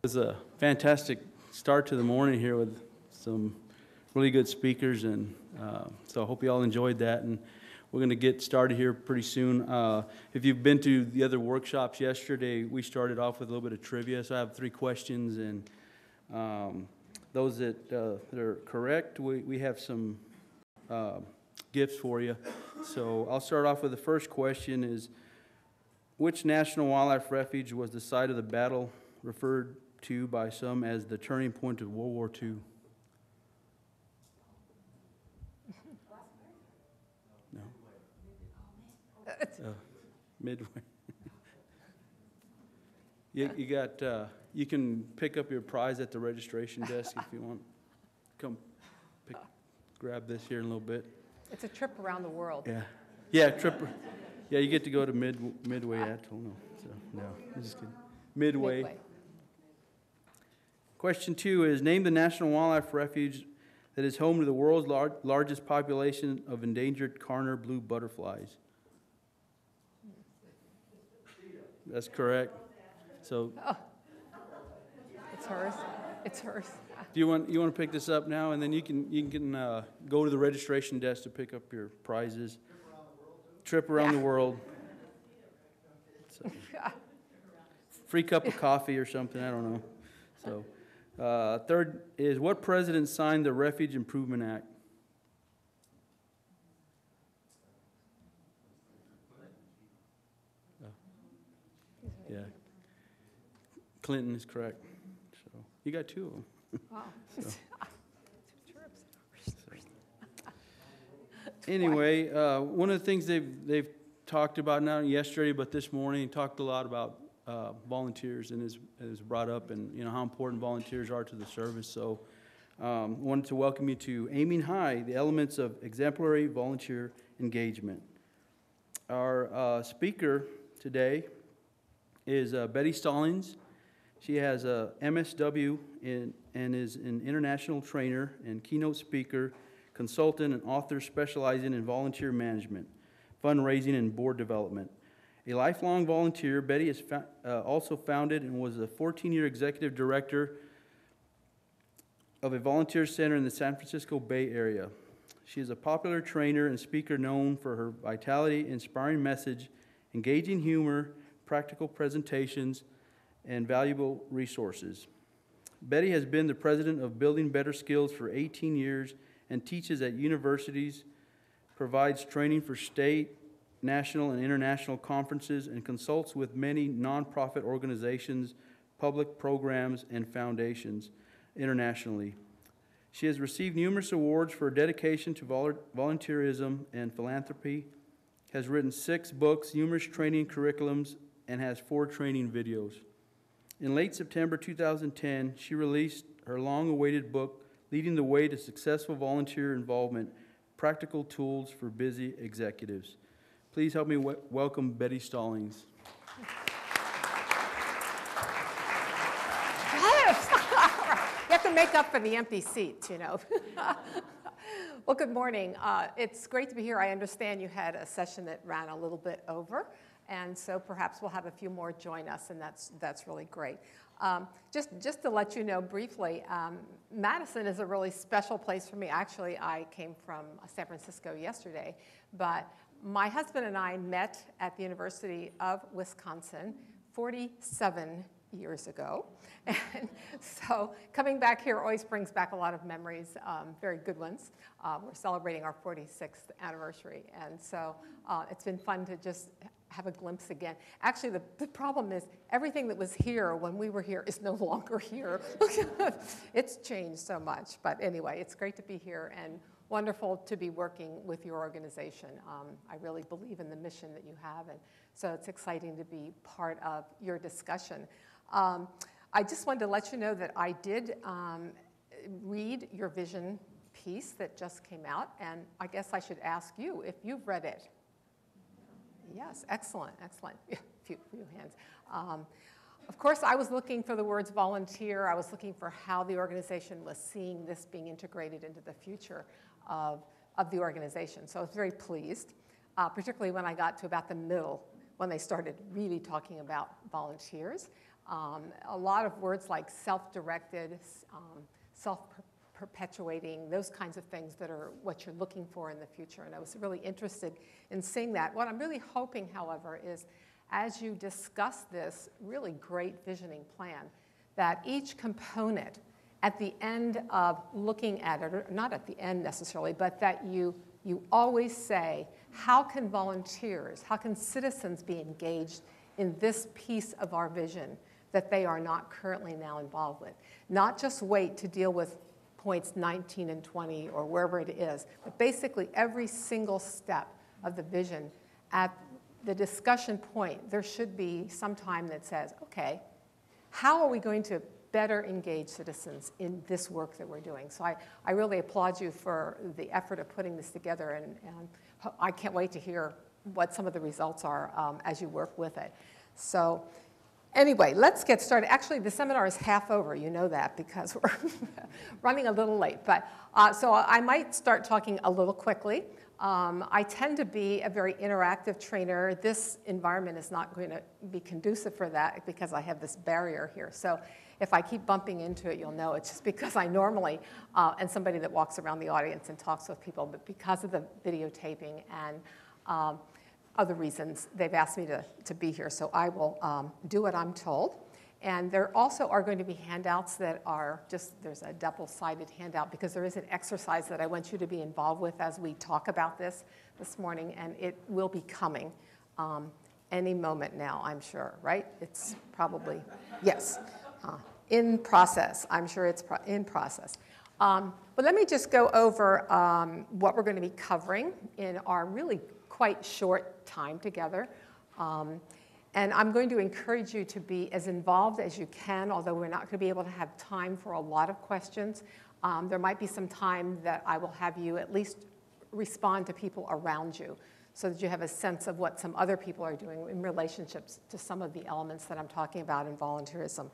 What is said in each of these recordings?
It was a fantastic start to the morning here with some really good speakers, and so I hope you all enjoyed that. And we're going to get started here pretty soon. If you've been to the other workshops yesterday, we started off with a little bit of trivia. So I have 3 questions, and those that are correct, we have some gifts for you. So I'll start off with the first question: is which national wildlife refuge was the site of the battle referred to by some as the turning point of World War II? No. Midway. You got. You can pick up your prize at the registration desk if you want. Come, grab this here in a little bit. It's a trip around the world. Yeah, trip. Yeah, you get to go to Midway Atoll. No, so no, I'm just kidding. Midway. Question 2 is: name the national wildlife refuge that is home to the world's largest population of endangered Karner blue butterflies. That's correct. So. Oh. It's hers. It's hers. Do you want to pick this up now, and then you can go to the registration desk to pick up your prizes. Trip around the world. So, free cup of coffee or something. I don't know. So, third is: what president signed the Refuge Improvement Act? Yeah, Clinton is correct. So you got 2 of them. Wow. So. 2 trips. Anyway, one of the things they've talked about not yesterday but this morning, talked a lot about volunteers, and is brought up, and how important volunteers are to the service. So wanted to welcome you to Aiming High: The Elements of Exemplary Volunteer Engagement. Our speaker today is Betty Stallings. She has a MSW and is an international trainer and keynote speaker, consultant, and author specializing in volunteer management, fundraising, and board development. A lifelong volunteer, Betty has also founded and was a 14-year executive director of a volunteer center in the San Francisco Bay Area. She is a popular trainer and speaker known for her vitality, inspiring message, engaging humor, practical presentations, and valuable resources. Betty has been the president of Building Better Skills for 18 years and teaches at universities, provides training for state, national, and international conferences, and consults with many nonprofit organizations, public programs, and foundations internationally. She has received numerous awards for dedication to volunteerism and philanthropy, has written 6 books, numerous training curriculums, and has 4 training videos. In late September 2010, she released her long-awaited book, Leading the Way to Successful Volunteer Involvement: Practical Tools for Busy Executives. Please help me welcome Betty Stallings. Yes! You have to make up for the empty seats, Well, good morning. It's great to be here. I understand you had a session that ran a little bit over, and so perhaps we'll have a few more join us, and that's really great. Just to let you know briefly, Madison is a really special place for me. Actually, I came from San Francisco yesterday, but my husband and I met at the University of Wisconsin 47 years ago. And so coming back here always brings back a lot of memories, very good ones. We're celebrating our 46th anniversary, and so it's been fun to just have a glimpse again. Actually, the problem is everything that was here when we were here is no longer here. It's changed so much. But anyway, it's great to be here and wonderful to be working with your organization. I really believe in the mission that you have, and so it's exciting to be part of your discussion. I just wanted to let you know that I did read your vision piece that just came out, and I guess I should ask you if you've read it. Yes, excellent, excellent. Yeah, few hands. Of course, I was looking for the words volunteer. I was looking for how the organization was seeing this being integrated into the future of the organization. So I was very pleased, particularly when I got to about the middle, when they started really talking about volunteers. A lot of words like self-directed, self-perpetuating, those kinds of things that are what you're looking for in the future. And I was really interested in seeing that. What I'm really hoping, however, is as you discuss this really great visioning plan, that each component at the end of looking at it, or not at the end necessarily, but that you always say, how can volunteers, how can citizens be engaged in this piece of our vision that they are not currently now involved with? Not just wait to deal with points 19 and 20 or wherever it is, but basically every single step of the vision at the discussion point, there should be some time that says, okay, how are we going to better engage citizens in this work that we're doing? So I really applaud you for the effort of putting this together, and I can't wait to hear what some of the results are as you work with it. So anyway, let's get started. Actually, the seminar is half over. You know that because we're running a little late. But so I might start talking a little quickly. I tend to be a very interactive trainer. This environment is not going to be conducive for that because I have this barrier here. So if I keep bumping into it, you'll know it's just because I normally, and somebody that walks around the audience and talks with people, but because of the videotaping and other reasons, they've asked me to be here. So I will do what I'm told. And there also are going to be handouts that are just, there's a double-sided handout because there is an exercise that I want you to be involved with as we talk about this morning, and it will be coming any moment now, I'm sure, right? It's probably, yes, in process. I'm sure it's in process. But let me just go over what we're going to be covering in our really quite short time together. And I'm going to encourage you to be as involved as you can, although we're not going to be able to have time for a lot of questions. There might be some time that I will have you at least respond to people around you so that you have a sense of what some other people are doing in relationships to some of the elements that I'm talking about in volunteerism.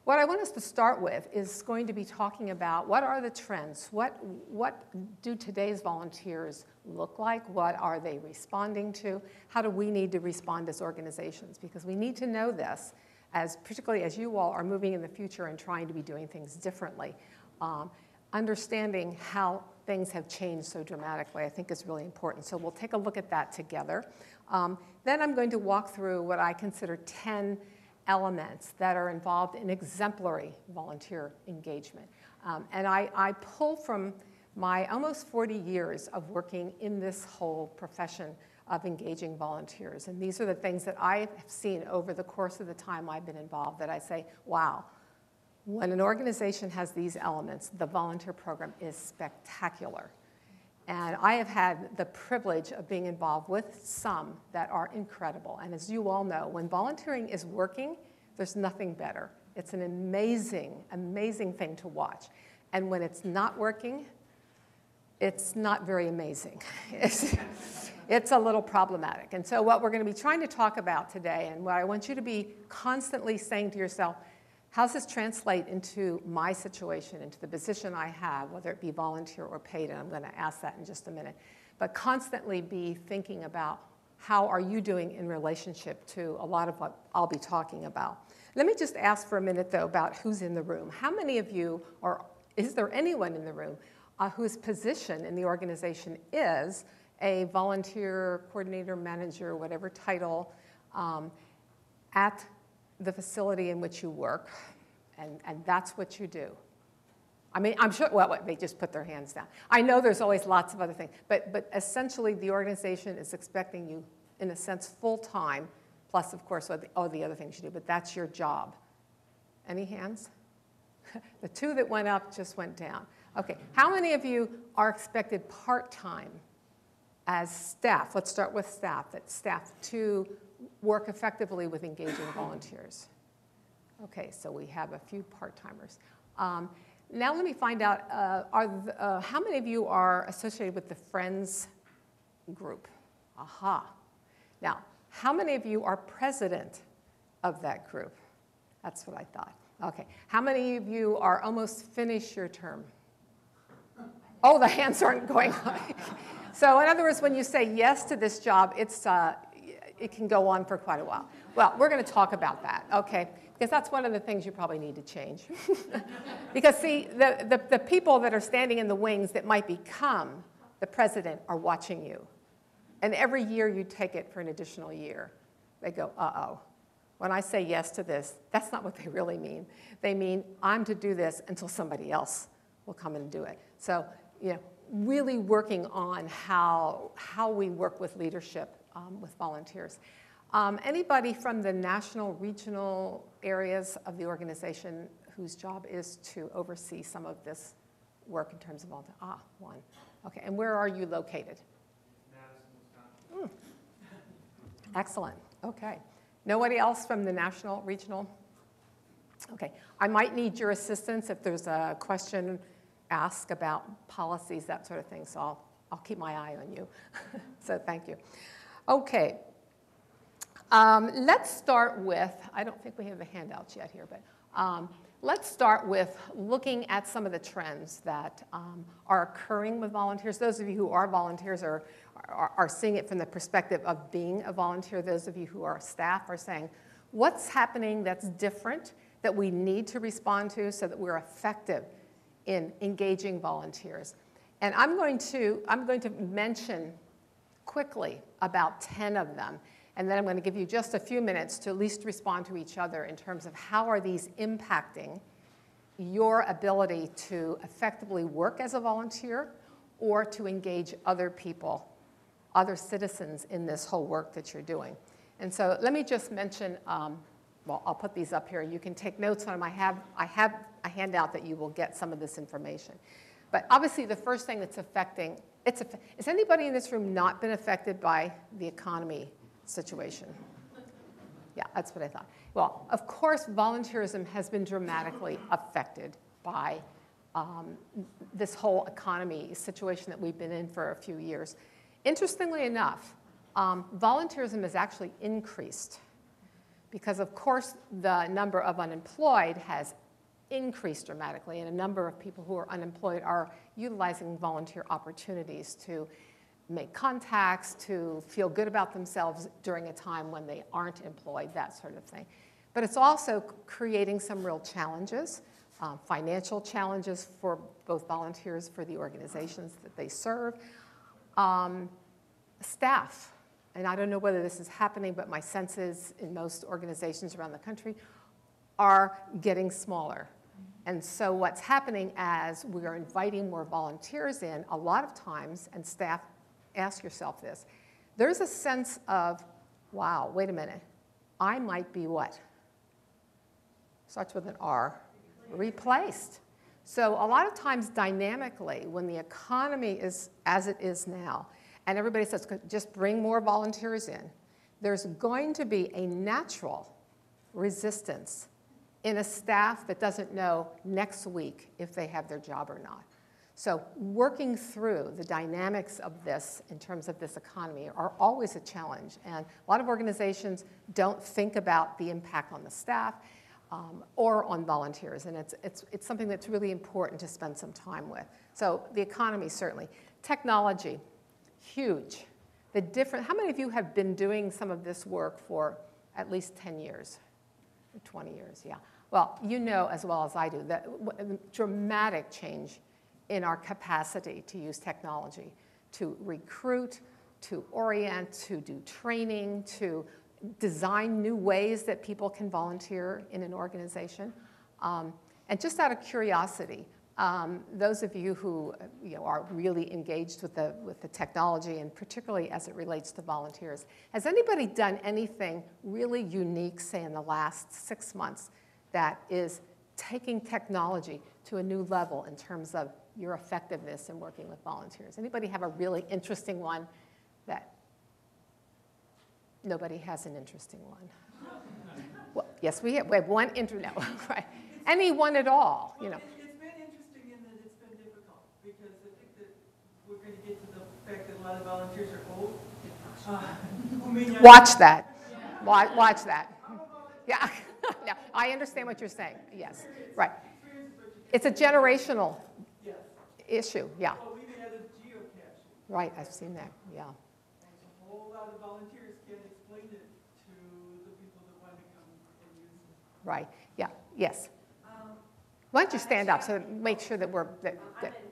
What I want us to start with is going to be talking about what are the trends? What do today's volunteers look like? What are they responding to? How do we need to respond as organizations? Because we need to know this, particularly as you all are moving in the future and trying to be doing things differently. Understanding how things have changed so dramatically, I think, is really important. So we'll take a look at that together. Then I'm going to walk through what I consider 10 elements that are involved in exemplary volunteer engagement. And I pull from my almost 40 years of working in this whole profession of engaging volunteers. And these are the things that I have seen over the course of the time I've been involved that I say, wow, when an organization has these elements, the volunteer program is spectacular. And I have had the privilege of being involved with some that are incredible. And as you all know, when volunteering is working, there's nothing better. It's an amazing, amazing thing to watch. And when it's not working, it's not very amazing. It's a little problematic. And so what we're going to be trying to talk about today, and what I want you to be constantly saying to yourself, how does this translate into my situation, into the position I have, whether it be volunteer or paid? And I'm going to ask that in just a minute. But constantly be thinking about how are you doing in relationship to a lot of what I'll be talking about. Let me just ask for a minute, though, about who's in the room. How many of you, or is there anyone in the room whose position in the organization is a volunteer, coordinator, manager, whatever title, at the facility in which you work, and that's what you do? I mean, I'm sure, well, they just put their hands down. I know there's always lots of other things, but essentially the organization is expecting you, in a sense, full-time, plus, of course, all the other things you do, but that's your job. Any hands? The two that went up just went down. Okay, how many of you are expected part-time as staff? Let's start with staff, to work effectively with engaging volunteers. Okay, so we have a few part-timers. Now let me find out, how many of you are associated with the Friends group? Aha. Now, how many of you are president of that group? That's what I thought. Okay, how many of you are almost finished your term? Oh, the hands aren't going up. So in other words, when you say yes to this job, it's it can go on for quite a while. Well, we're going to talk about that, okay? Because that's one of the things you probably need to change. Because, see, the people that are standing in the wings that might become the president are watching you. And every year you take it for an additional year. They go, uh-oh. When I say yes to this, that's not what they really mean. They mean I'm to do this until somebody else will come and do it. So, you know, really working on how we work with leadership with volunteers. Anybody from the national, regional areas of the organization whose job is to oversee some of this work in terms of volunteer? Ah, one. Okay, and where are you located? Madison, Wisconsin. Excellent, okay. Nobody else from the national, regional? Okay, I might need your assistance if there's a question asked about policies, that sort of thing, so I'll keep my eye on you. So thank you. Okay, let's start with, I don't think we have the handouts yet here, but let's start with looking at some of the trends that are occurring with volunteers. Those of you who are volunteers are seeing it from the perspective of being a volunteer. Those of you who are staff are saying, what's happening that's different that we need to respond to so that we're effective in engaging volunteers? And I'm going to mention quickly about 10 of them, and then I'm going to give you just a few minutes to at least respond to each other in terms of how are these impacting your ability to effectively work as a volunteer or to engage other people, other citizens in this whole work that you're doing. And so let me just mention, well, I'll put these up here. You can take notes on them. I have a handout that you will get some of this information. But obviously the first thing that's affecting, has anybody in this room not been affected by the economy situation? Yeah, that's what I thought. Well, of course, volunteerism has been dramatically affected by this whole economy situation that we've been in for a few years. Interestingly enough, volunteerism has actually increased because, of course, the number of unemployed has increased dramatically, and a number of people who are unemployed are utilizing volunteer opportunities to make contacts, to feel good about themselves during a time when they aren't employed, that sort of thing. But it's also creating some real challenges, financial challenges for both volunteers, for the organizations that they serve. Staff, and I don't know whether this is happening, but my sense is in most organizations around the country, are getting smaller. And so what's happening as we are inviting more volunteers in, a lot of times, and staff, ask yourself this, there's a sense of, wow, wait a minute, I might be what? Starts with an R, replaced. So a lot of times dynamically, when the economy is as it is now, and everybody says, just bring more volunteers in, there's going to be a natural resistance in a staff that doesn't know next week if they have their job or not. So working through the dynamics of this in terms of this economy are always a challenge. And a lot of organizations don't think about the impact on the staff or on volunteers. And it's something that's really important to spend some time with. So the economy, certainly. Technology, huge. How many of you have been doing some of this work for at least 10 years? 20 years, yeah. Well, you know as well as I do that dramatic change in our capacity to use technology to recruit, to orient, to do training, to design new ways that people can volunteer in an organization. And just out of curiosity, those of you who are really engaged with the technology, and particularly as it relates to volunteers, has anybody done anything really unique, say in the last 6 months, that is taking technology to a new level in terms of your effectiveness in working with volunteers? Anybody have a really interesting one that nobody has an interesting one? Well, yes, we have one no, right. Any one at all, Well, It's been interesting in that it's been difficult because I think that we're going to get to the fact that a lot of volunteers are old. Who may not Watch that. Yeah. Watch that. Yeah. No, I understand what you're saying. Yes. Right. It's a generational issue. Yeah. Oh, we even had a geocaching. Right. I've seen that. Yeah. A whole lot of volunteers can't explain right. Yeah, yes. Why don't you stand up so make sure that we're, I'm in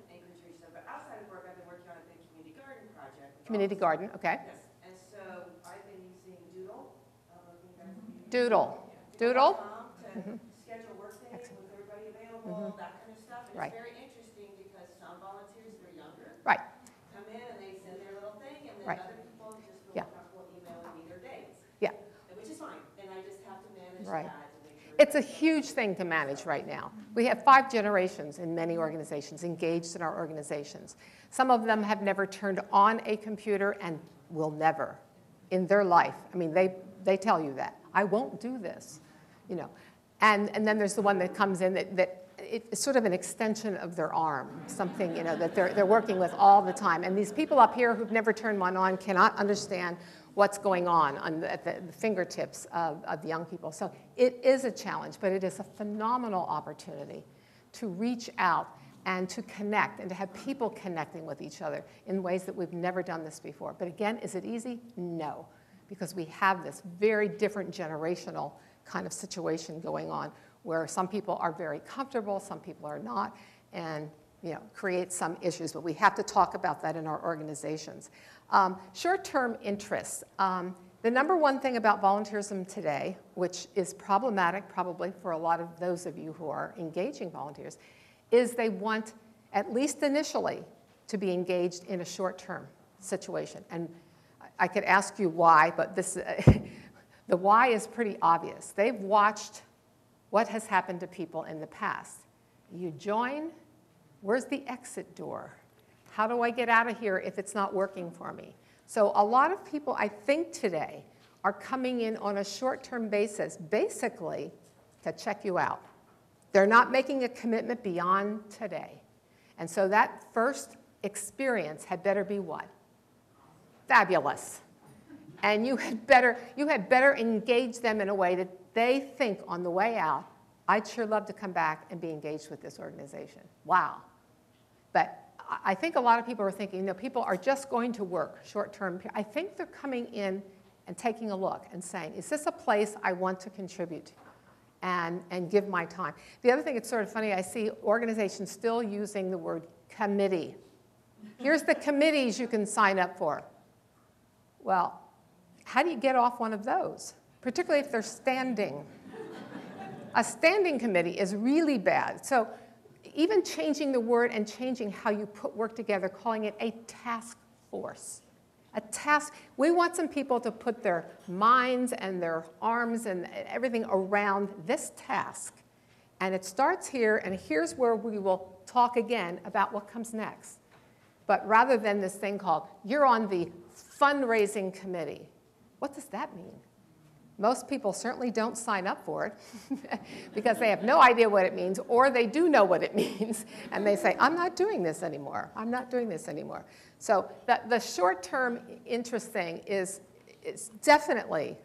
Anchorage Region, but outside of work, I've been working on a big community garden project. community garden, okay. Yes, and so I've been using Doodle. I don't know if you guys have used Doodle. Doodle? To schedule work days with everybody available, that kind of stuff. And Right. it's very interesting because some volunteers that are younger Right. come in and they send their little thing, and then Right. other people just feel Yeah. comfortable emailing me their dates, Yeah. which is fine. And I just have to manage Right. that to make sure. It's a huge thing to manage right now. We have 5 generations in many organizations engaged in our organizations. Some of them have never turned on a computer and will never in their life. I mean, they tell you that. I won't do this, you know. And then there's the one that comes in that it's sort of an extension of their arm, something, you know, that they're working with all the time. And these people up here who've never turned one on cannot understand what's going on at the fingertips of the young people. So it is a challenge, but it is a phenomenal opportunity to reach out and to connect and to have people connecting with each other in ways that we've never done this before. But again, is it easy? No, because we have this very different generational kind of situation going on where some people are very comfortable, some people are not, and create some issues. But we have to talk about that in our organizations. Short-term interests. The number one thing about volunteerism today, which is problematic probably for a lot of those of you who are engaging volunteers, is they want, at least initially, to be engaged in a short-term situation. And I could ask you why, but this, the why is pretty obvious. They've watched what has happened to people in the past. You join, where's the exit door? How do I get out of here if it's not working for me? So a lot of people, I think today, are coming in on a short-term basis, basically to check you out. They're not making a commitment beyond today. And so that first experience had better be what? Fabulous. And you had better engage them in a way that they think on the way out, I'd sure love to come back and be engaged with this organization. Wow. But I think a lot of people are thinking, people are just going to work short-term. I think they're coming in and taking a look and saying, is this a place I want to contribute to and give my time? The other thing, it's sort of funny, I see organizations still using the word committee. Here's the committees you can sign up for. Well, how do you get off one of those? Particularly if they're standing. A standing committee is really bad. So even changing the word and changing how you put work together, calling it a task force. A task, we want some people to put their minds and their arms and everything around this task. And it starts here, and here's where we will talk again about what comes next. But rather than this thing called, you're on the fundraising committee. What does that mean? Most people certainly don't sign up for it because they have no idea what it means, or they do know what it means, and they say, I'm not doing this anymore. I'm not doing this anymore. So the short-term interest thing is definitely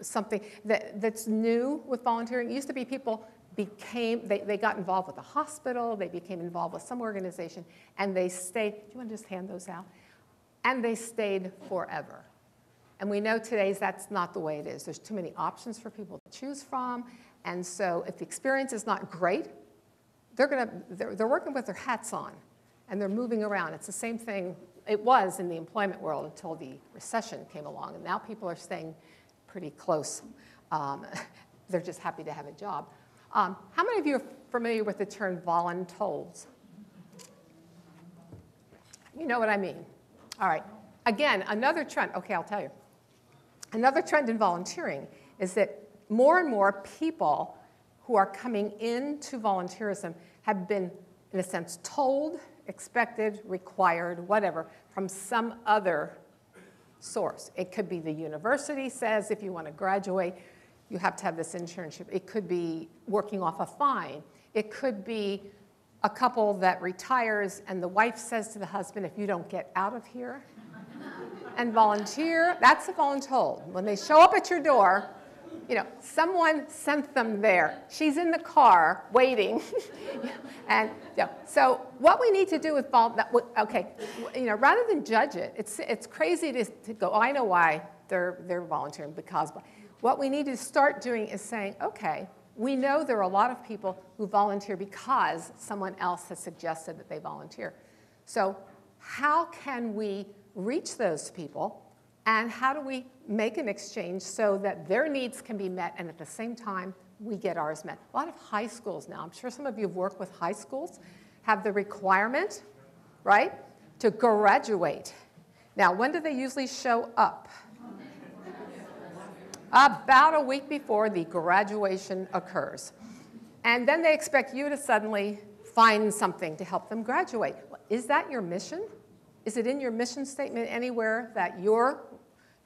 something that's new with volunteering. It used to be people they got involved with the hospital, they became involved with some organization, and they stayed. Do you want to just hand those out? And they stayed forever. And we know today that's not the way it is. There's too many options for people to choose from. And so if the experience is not great, they're working with their hats on, and they're moving around. It's the same thing it was in the employment world until the recession came along. And now people are staying pretty close. They're just happy to have a job. How many of you are familiar with the term voluntold? You know what I mean. All right. Again, another trend. Okay, I'll tell you. Another trend in volunteering is that more and more people who are coming into volunteerism have been, in a sense, told, expected, required, whatever, from some other source. It could be the university says if you want to graduate, you have to have this internship. It could be working off a fine. It could be a couple that retires and the wife says to the husband, if you don't get out of here and volunteer, that's a voluntold. When they show up at your door, someone sent them there. She's in the car waiting. And so what we need to do with rather than judge it, it's crazy to go, oh, I know why they're volunteering because. What we need to start doing is saying, okay, we know there are a lot of people who volunteer because someone else has suggested that they volunteer. So how can we reach those people, and how do we make an exchange so that their needs can be met and at the same time we get ours met? A lot of high schools now, I'm sure some of you have worked with high schools, have the requirement, right, to graduate. Now, when do they usually show up? About a week before the graduation occurs. And then they expect you to suddenly find something to help them graduate. Is that your mission? Is it in your mission statement anywhere that your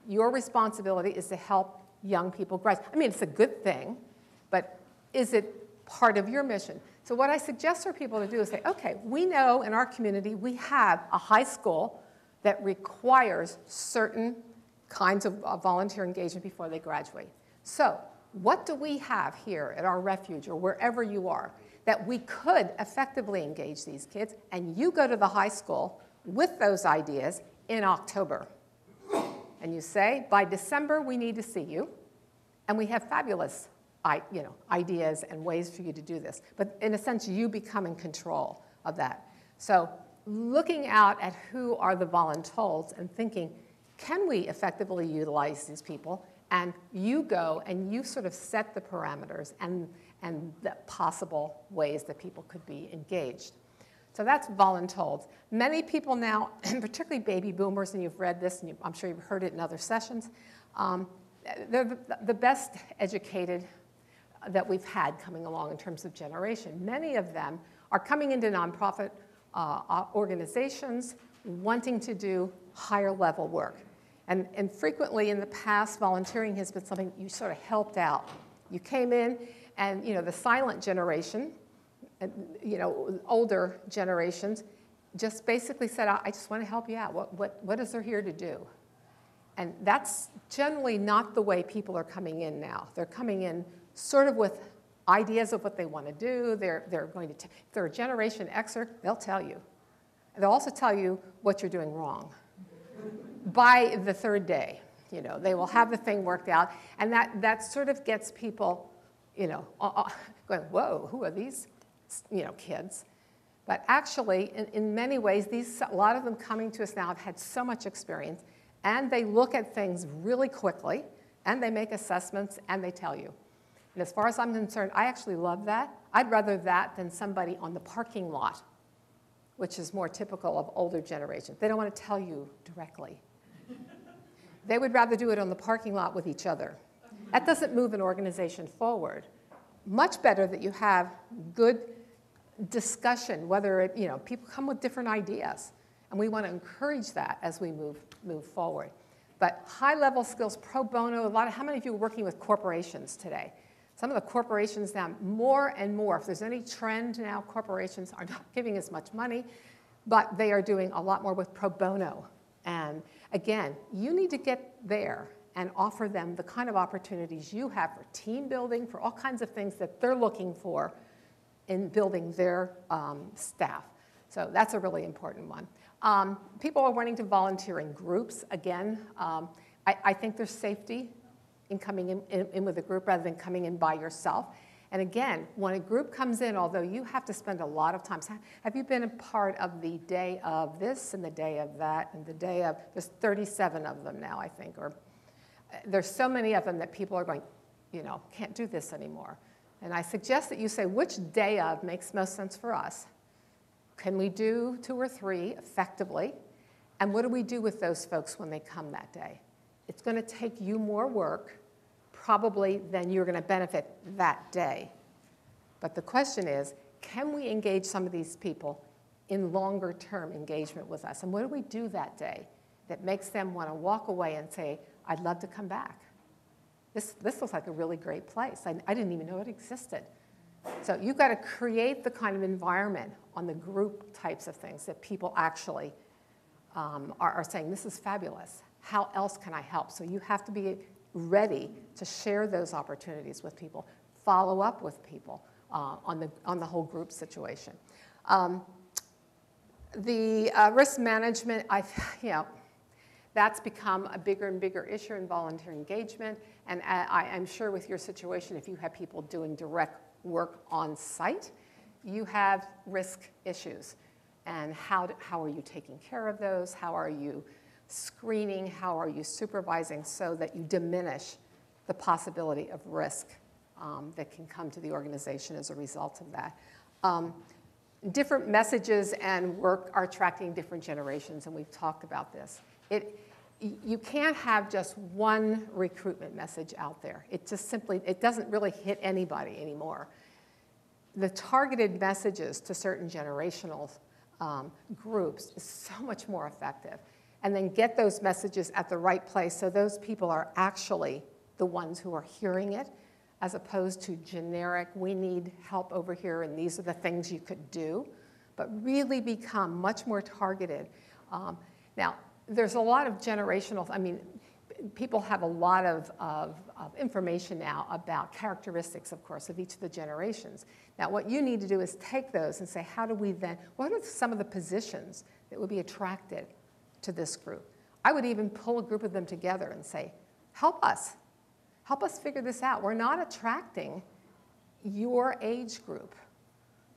responsibility is to help young people graduate? I mean, it's a good thing, but is it part of your mission? So what I suggest for people to do is say, okay, we know in our community we have a high school that requires certain kinds of volunteer engagement before they graduate. So what do we have here at our refuge or wherever you are that we could effectively engage these kids? And you go to the high school with those ideas in October. And you say, by December, we need to see you. And we have fabulous ideas and ways for you to do this. But in a sense, you become in control of that. So looking out at who are the voluntold and thinking, can we effectively utilize these people? And you go and you sort of set the parameters and the possible ways that people could be engaged. So that's voluntold. Many people now, and particularly baby boomers, and you've read this, and I'm sure you've heard it in other sessions, they're the best educated that we've had coming along in terms of generation. Many of them are coming into nonprofit organizations wanting to do higher level work. And frequently in the past, volunteering has been something you sort of helped out. You came in and, the silent generation, older generations, just basically said, I just want to help you out. What is there here to do? And that's generally not the way people are coming in now. They're coming in sort of with ideas of what they want to do. They're going to, if they're a Generation Xer, they'll tell you. And they'll also tell you what you're doing wrong. By the third day, they will have the thing worked out. And that sort of gets people, going, whoa, who are these, kids? But actually, in many ways, a lot of them coming to us now have had so much experience, and they look at things really quickly, and they make assessments, and they tell you. And as far as I'm concerned, I actually love that. I'd rather that than somebody on the parking lot, which is more typical of older generations. They don't want to tell you directly. They would rather do it on the parking lot with each other. That doesn't move an organization forward. Much better that you have good discussion, whether people come with different ideas. And we want to encourage that as we move forward. But high-level skills, pro bono, how many of you are working with corporations today? Some of the corporations now, more and more, if there's any trend now, corporations are not giving as much money, but they are doing a lot more with pro bono. And again, you need to get there and offer them the kind of opportunities you have for team building, for all kinds of things that they're looking for in building their staff. So that's a really important one. People are wanting to volunteer in groups. Again, I think there's safety in coming in with a group rather than coming in by yourself. And again, when a group comes in, although you have to spend a lot of time, have you been a part of the day of this and the day of that and the day of, there's 37 of them now, I think, or there's so many of them that people are going, can't do this anymore. And I suggest that you say, which day of makes most sense for us? Can we do 2 or 3 effectively? And what do we do with those folks when they come that day? It's going to take you more work probably than you're going to benefit that day. But the question is, can we engage some of these people in longer-term engagement with us? And what do we do that day that makes them want to walk away and say, I'd love to come back? This looks like a really great place. I didn't even know it existed. So you've got to create the kind of environment on the group types of things that people actually are saying, this is fabulous. How else can I help? So you have to be ready to share those opportunities with people, follow up with people on the whole group situation. The risk management, That's become a bigger and bigger issue in volunteer engagement. And I'm sure with your situation, if you have people doing direct work on site, you have risk issues. And how are you taking care of those? How are you screening? How are you supervising so that you diminish the possibility of risk that can come to the organization as a result of that? Different messages and work are attracting different generations, and we've talked about this. You can't have just one recruitment message out there. It just simply, it doesn't really hit anybody anymore. The targeted messages to certain generational groups is so much more effective. And then get those messages at the right place so those people are actually the ones who are hearing it, as opposed to generic, we need help over here and these are the things you could do, but really become much more targeted. Now, there's a lot of generational, I mean, people have a lot of information now about characteristics, of course, of each of the generations. Now, what you need to do is take those and say, how do we then, what are some of the positions that would be attracted to this group? I would even pull a group of them together and say, help us figure this out. We're not attracting your age group.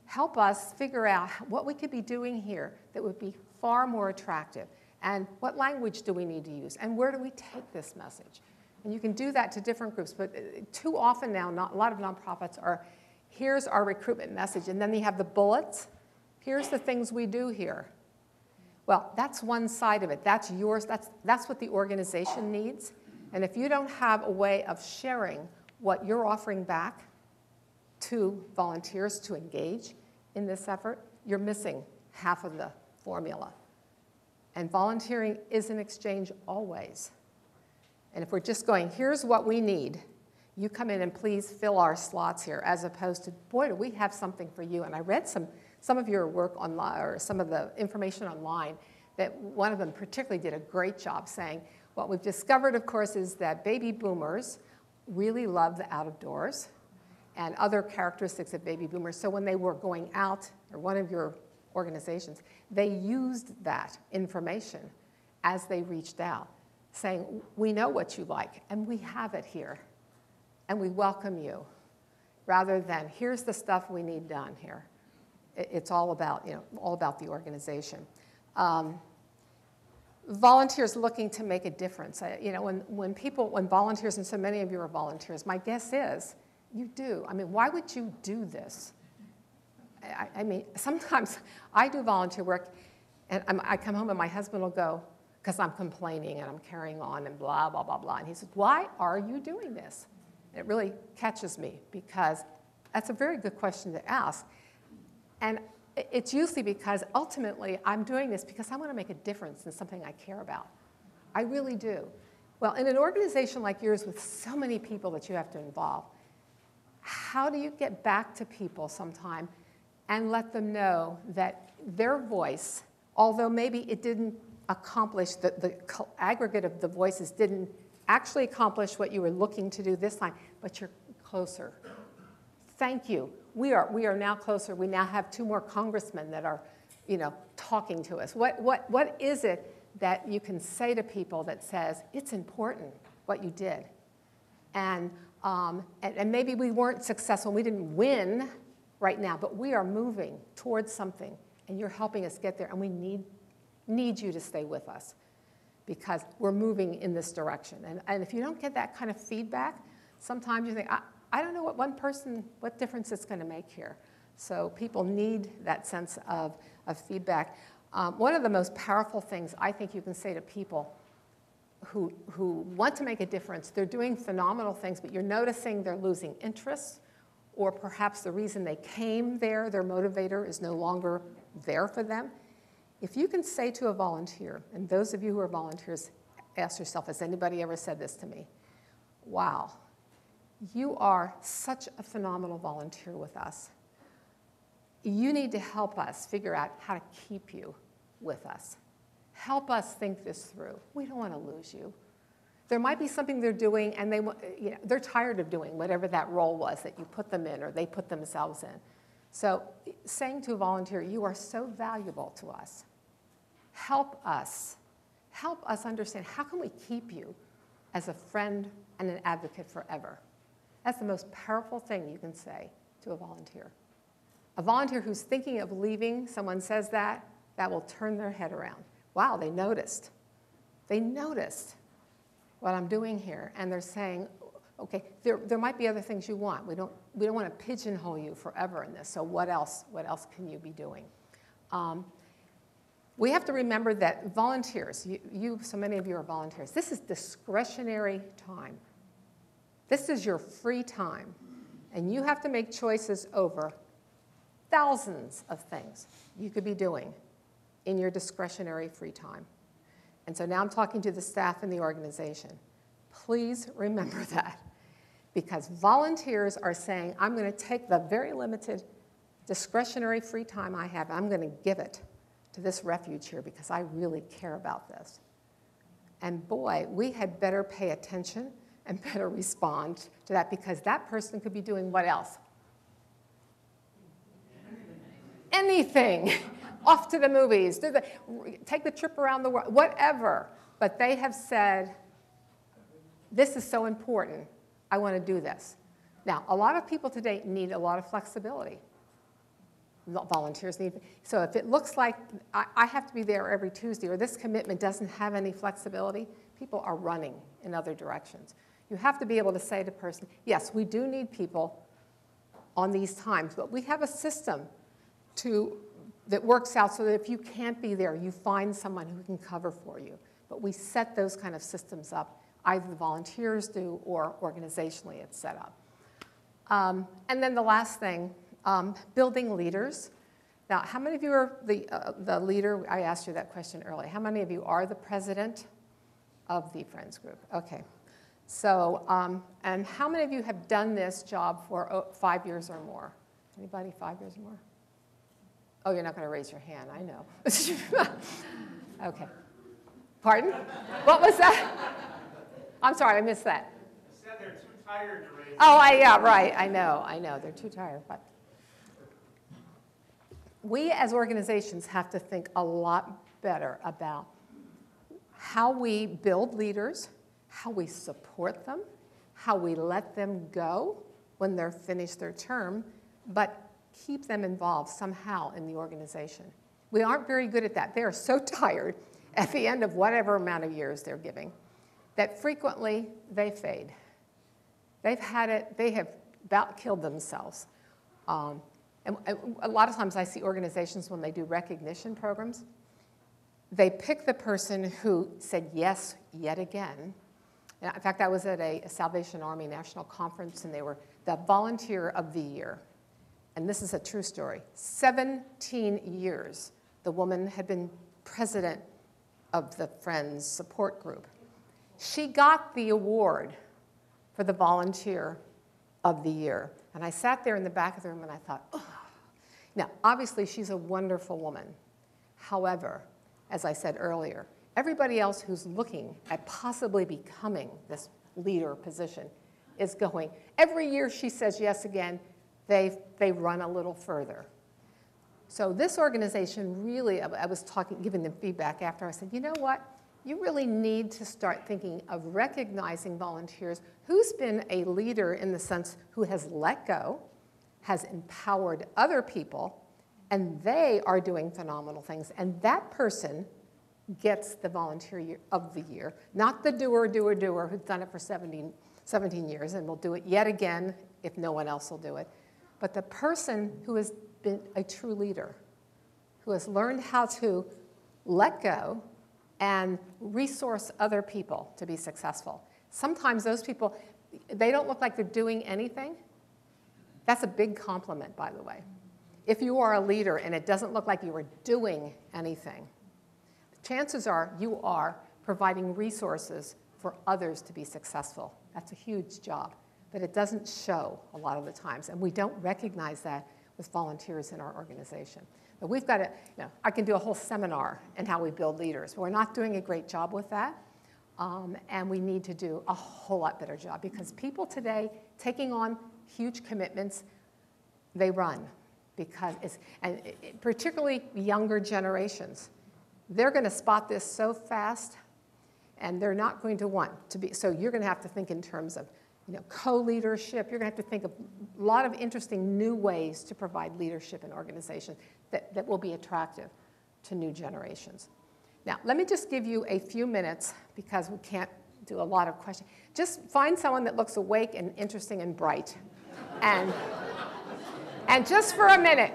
Help us figure out what we could be doing here that would be far more attractive. And what language do we need to use? And where do we take this message? And you can do that to different groups, but too often now, a lot of nonprofits are, here's our recruitment message, and then they have the bullets. Here's the things we do here. Well, that's one side of it. That's yours. That's what the organization needs. And if you don't have a way of sharing what you're offering back to volunteers to engage in this effort, you're missing half of the formula. And volunteering is an exchange always. And if we're just going, here's what we need, you come in and please fill our slots here, as opposed to, boy, do we have something for you. And I read some of your work online, or some of the information online, that one of them particularly did a great job saying, what we've discovered, of course, is that baby boomers really love the out of doors and other characteristics of baby boomers. So when they were going out, or one of your organizations, they used that information as they reached out, saying, we know what you like, and we have it here, and we welcome you, rather than, here's the stuff we need done here. It's all about, all about the organization. Volunteers looking to make a difference. When volunteers, and so many of you are volunteers, my guess is you do. I mean, why would you do this? I mean, sometimes I do volunteer work, and I come home and my husband will go, because I'm complaining and I'm carrying on and blah, blah, blah, blah. And he says, why are you doing this? And it really catches me, because that's a very good question to ask. And it's usually because ultimately I'm doing this because I want to make a difference in something I care about. I really do. Well, in an organization like yours with so many people that you have to involve, how do you get back to people sometime and let them know that their voice, although maybe it didn't accomplish, the aggregate of the voices didn't actually accomplish what you were looking to do this time, but you're closer. Thank you. We are now closer. We now have 2 more congressmen that are, talking to us. What is it that you can say to people that says, it's important what you did? And maybe we weren't successful, we didn't win right now, but we are moving towards something, and you're helping us get there, and we need you to stay with us, because we're moving in this direction. And if you don't get that kind of feedback, sometimes you think, I don't know what difference it's going to make here. So people need that sense of feedback. One of the most powerful things I think you can say to people who want to make a difference, they're doing phenomenal things, but you're noticing they're losing interest, or perhaps the reason they came there, their motivator, is no longer there for them. If you can say to a volunteer, and those of you who are volunteers, ask yourself, has anybody ever said this to me? Wow, you are such a phenomenal volunteer with us. You need to help us figure out how to keep you with us. Help us think this through. We don't want to lose you. There might be something they're doing, and they're tired of doing whatever that role was that you put them in or they put themselves in. So saying to a volunteer, you are so valuable to us. Help us help us understand how can we keep you as a friend and an advocate forever. That's the most powerful thing you can say to a volunteer. A volunteer who's thinking of leaving, someone says that will turn their head around. Wow, they noticed. They noticed what I'm doing here, and they're saying, okay, there might be other things you want. We don't want to pigeonhole you forever in this, so what else can you be doing? We have to remember that volunteers, so many of you are volunteers, this is discretionary time. This is your free time, and you have to make choices over thousands of things you could be doing in your discretionary free time. And so now I'm talking to the staff in the organization. Please remember that, because volunteers are saying, I'm going to take the very limited discretionary free time I have, and I'm going to give it to this refuge here because I really care about this. And boy, we had better pay attention and better respond to that, because that person could be doing what else? Anything. Off to the movies, take the trip around the world, whatever. But they have said, this is so important, I want to do this. Now, a lot of people today need a lot of flexibility. Volunteers need, so if it looks like I have to be there every Tuesday, or this commitment doesn't have any flexibility, people are running in other directions. You have to be able to say to a person, yes, we do need people on these times, but we have a system that works out so that if you can't be there, you find someone who can cover for you. But we set those kind of systems up. Either the volunteers do or organizationally it's set up. And then the last thing, building leaders. Now, how many of you are the leader? I asked you that question earlier. How many of you are the president of the Friends Group? Okay. So, and how many of you have done this job for 5 years or more? Anybody 5 years or more? Oh, you're not going to raise your hand, I know. Okay. Pardon? What was that? I'm sorry, I missed that. I said they're too tired to raise. Oh, yeah, right, I know, they're too tired. But we as organizations have to think a lot better about how we build leaders, how we support them, how we let them go when they're finished their term, but keep them involved somehow in the organization. We aren't very good at that. They are so tired at the end of whatever amount of years they're giving that frequently they fade. They've had it, they have about killed themselves. And a lot of times I see organizations when they do recognition programs, they pick the person who said yes yet again. And in fact, I was at a Salvation Army National Conference, and they were the Volunteer of the Year. And this is a true story. 17 years the woman had been president of the Friends support group. She got the award for the Volunteer of the Year. And I sat there in the back of the room and I thought, oh. Now, obviously she's a wonderful woman. However, as I said earlier, everybody else who's looking at possibly becoming this leader position is going. Every year she says yes again, they run a little further. So this organization really, I was giving them feedback after. I said, you know what? You really need to start thinking of recognizing volunteers who's been a leader in the sense who has let go, has empowered other people, and they are doing phenomenal things. And that person gets the Volunteer of the Year, not the doer who's done it for 17 years and will do it yet again if no one else will do it. But the person who has been a true leader, who has learned how to let go and resource other people to be successful. Sometimes those people, they don't look like they're doing anything. That's a big compliment, by the way. If you are a leader and it doesn't look like you are doing anything, chances are you are providing resources for others to be successful. That's a huge job, but it doesn't show a lot of the times, and we don't recognize that with volunteers in our organization. But we've got to, I can do a whole seminar on how we build leaders, but we're not doing a great job with that, and we need to do a whole lot better job because people today taking on huge commitments, they run because particularly younger generations. They're going to spot this so fast And they're not going to want to be, so you're going to have to think in terms of co-leadership. You're going to have to think of a lot of interesting new ways to provide leadership in organizations that will be attractive to new generations. Now, let me just give you a few minutes because we can't do a lot of questions. Just find someone that looks awake and interesting and bright. And just for a minute,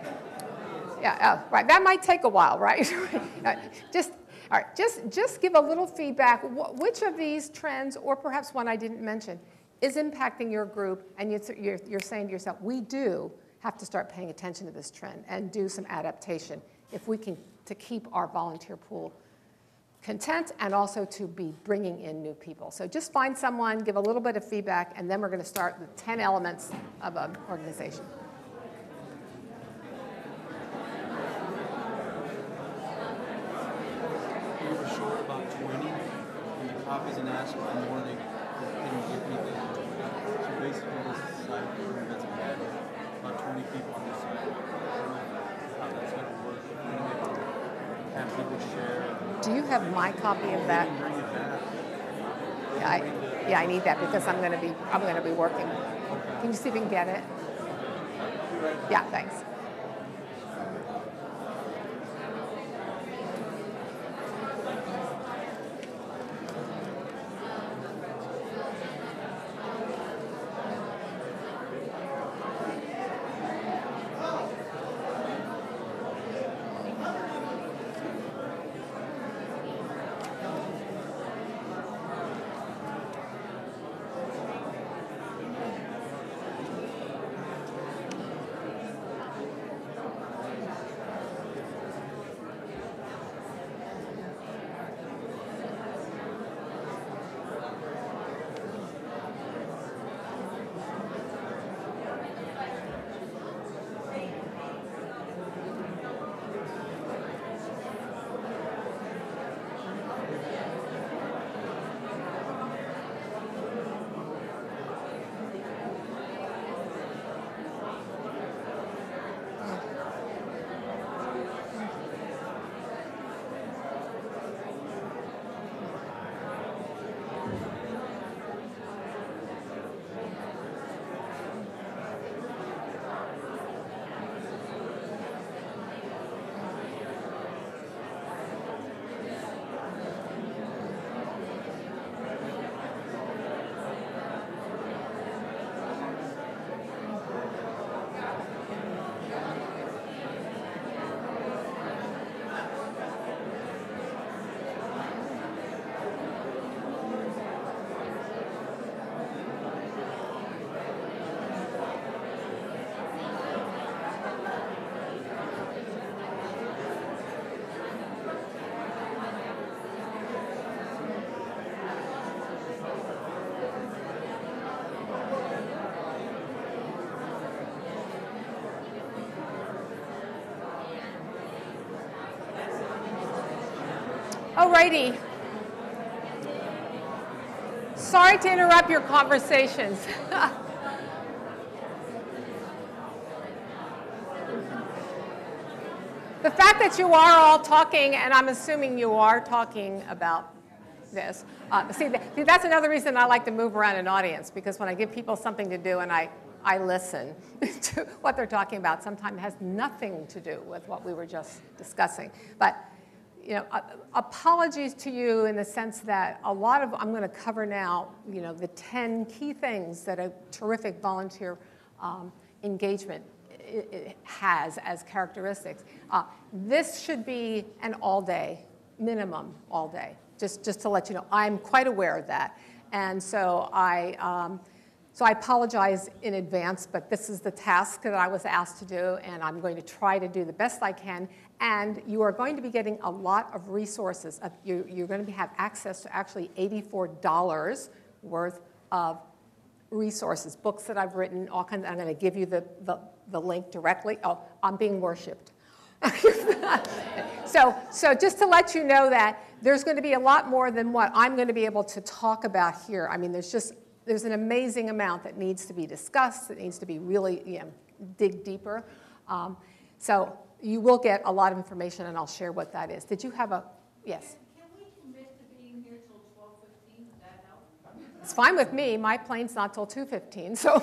yeah, right, that might take a while, right? All right, just give a little feedback. Which of these trends, or perhaps one I didn't mention, is impacting your group, and you're saying to yourself, we do have to start paying attention to this trend and do some adaptation if we can, to keep our volunteer pool content and also to be bringing in new people. So just find someone, give a little bit of feedback, and then we're going to start with 10 elements of an organization. We were short about 20, and the copies and asked for more, they didn't give me that. So basically, this side that's bad. About 20 people on this side. I don't know how that's going to work. We're going to make it, have people share. Do you have my copy of that? Bring it back. Yeah, I need that because I'm going to be working. Can you see if you can get it? Yeah, thanks. Alrighty. Sorry to interrupt your conversations. The fact that you are all talking, and I'm assuming you are talking about this, see, that's another reason I like to move around an audience, because when I give people something to do and I listen to what they're talking about, sometimes it has nothing to do with what we were just discussing. But apologies to you in the sense that a lot of, I'm going to cover now, the 10 key things that a terrific volunteer engagement it has as characteristics. This should be an all-day, minimum all-day, just to let you know. I'm quite aware of that. And so I apologize in advance, but this is the task that I was asked to do, and I'm going to try to do the best I can. And you are going to be getting a lot of resources. You're going to have access to actually $84 worth of resources, books that I've written, all kinds. I'm going to give you the link directly. Oh, I'm being worshipped. So just to let you know that there's going to be a lot more than what I'm going to be able to talk about here. I mean, there's an amazing amount that needs to be discussed, that needs to be really, dig deeper. So you will get a lot of information, and I'll share what that is. Did you have a, yes? Can we commit to being here till It's fine with me. My plane's not till 2:15, so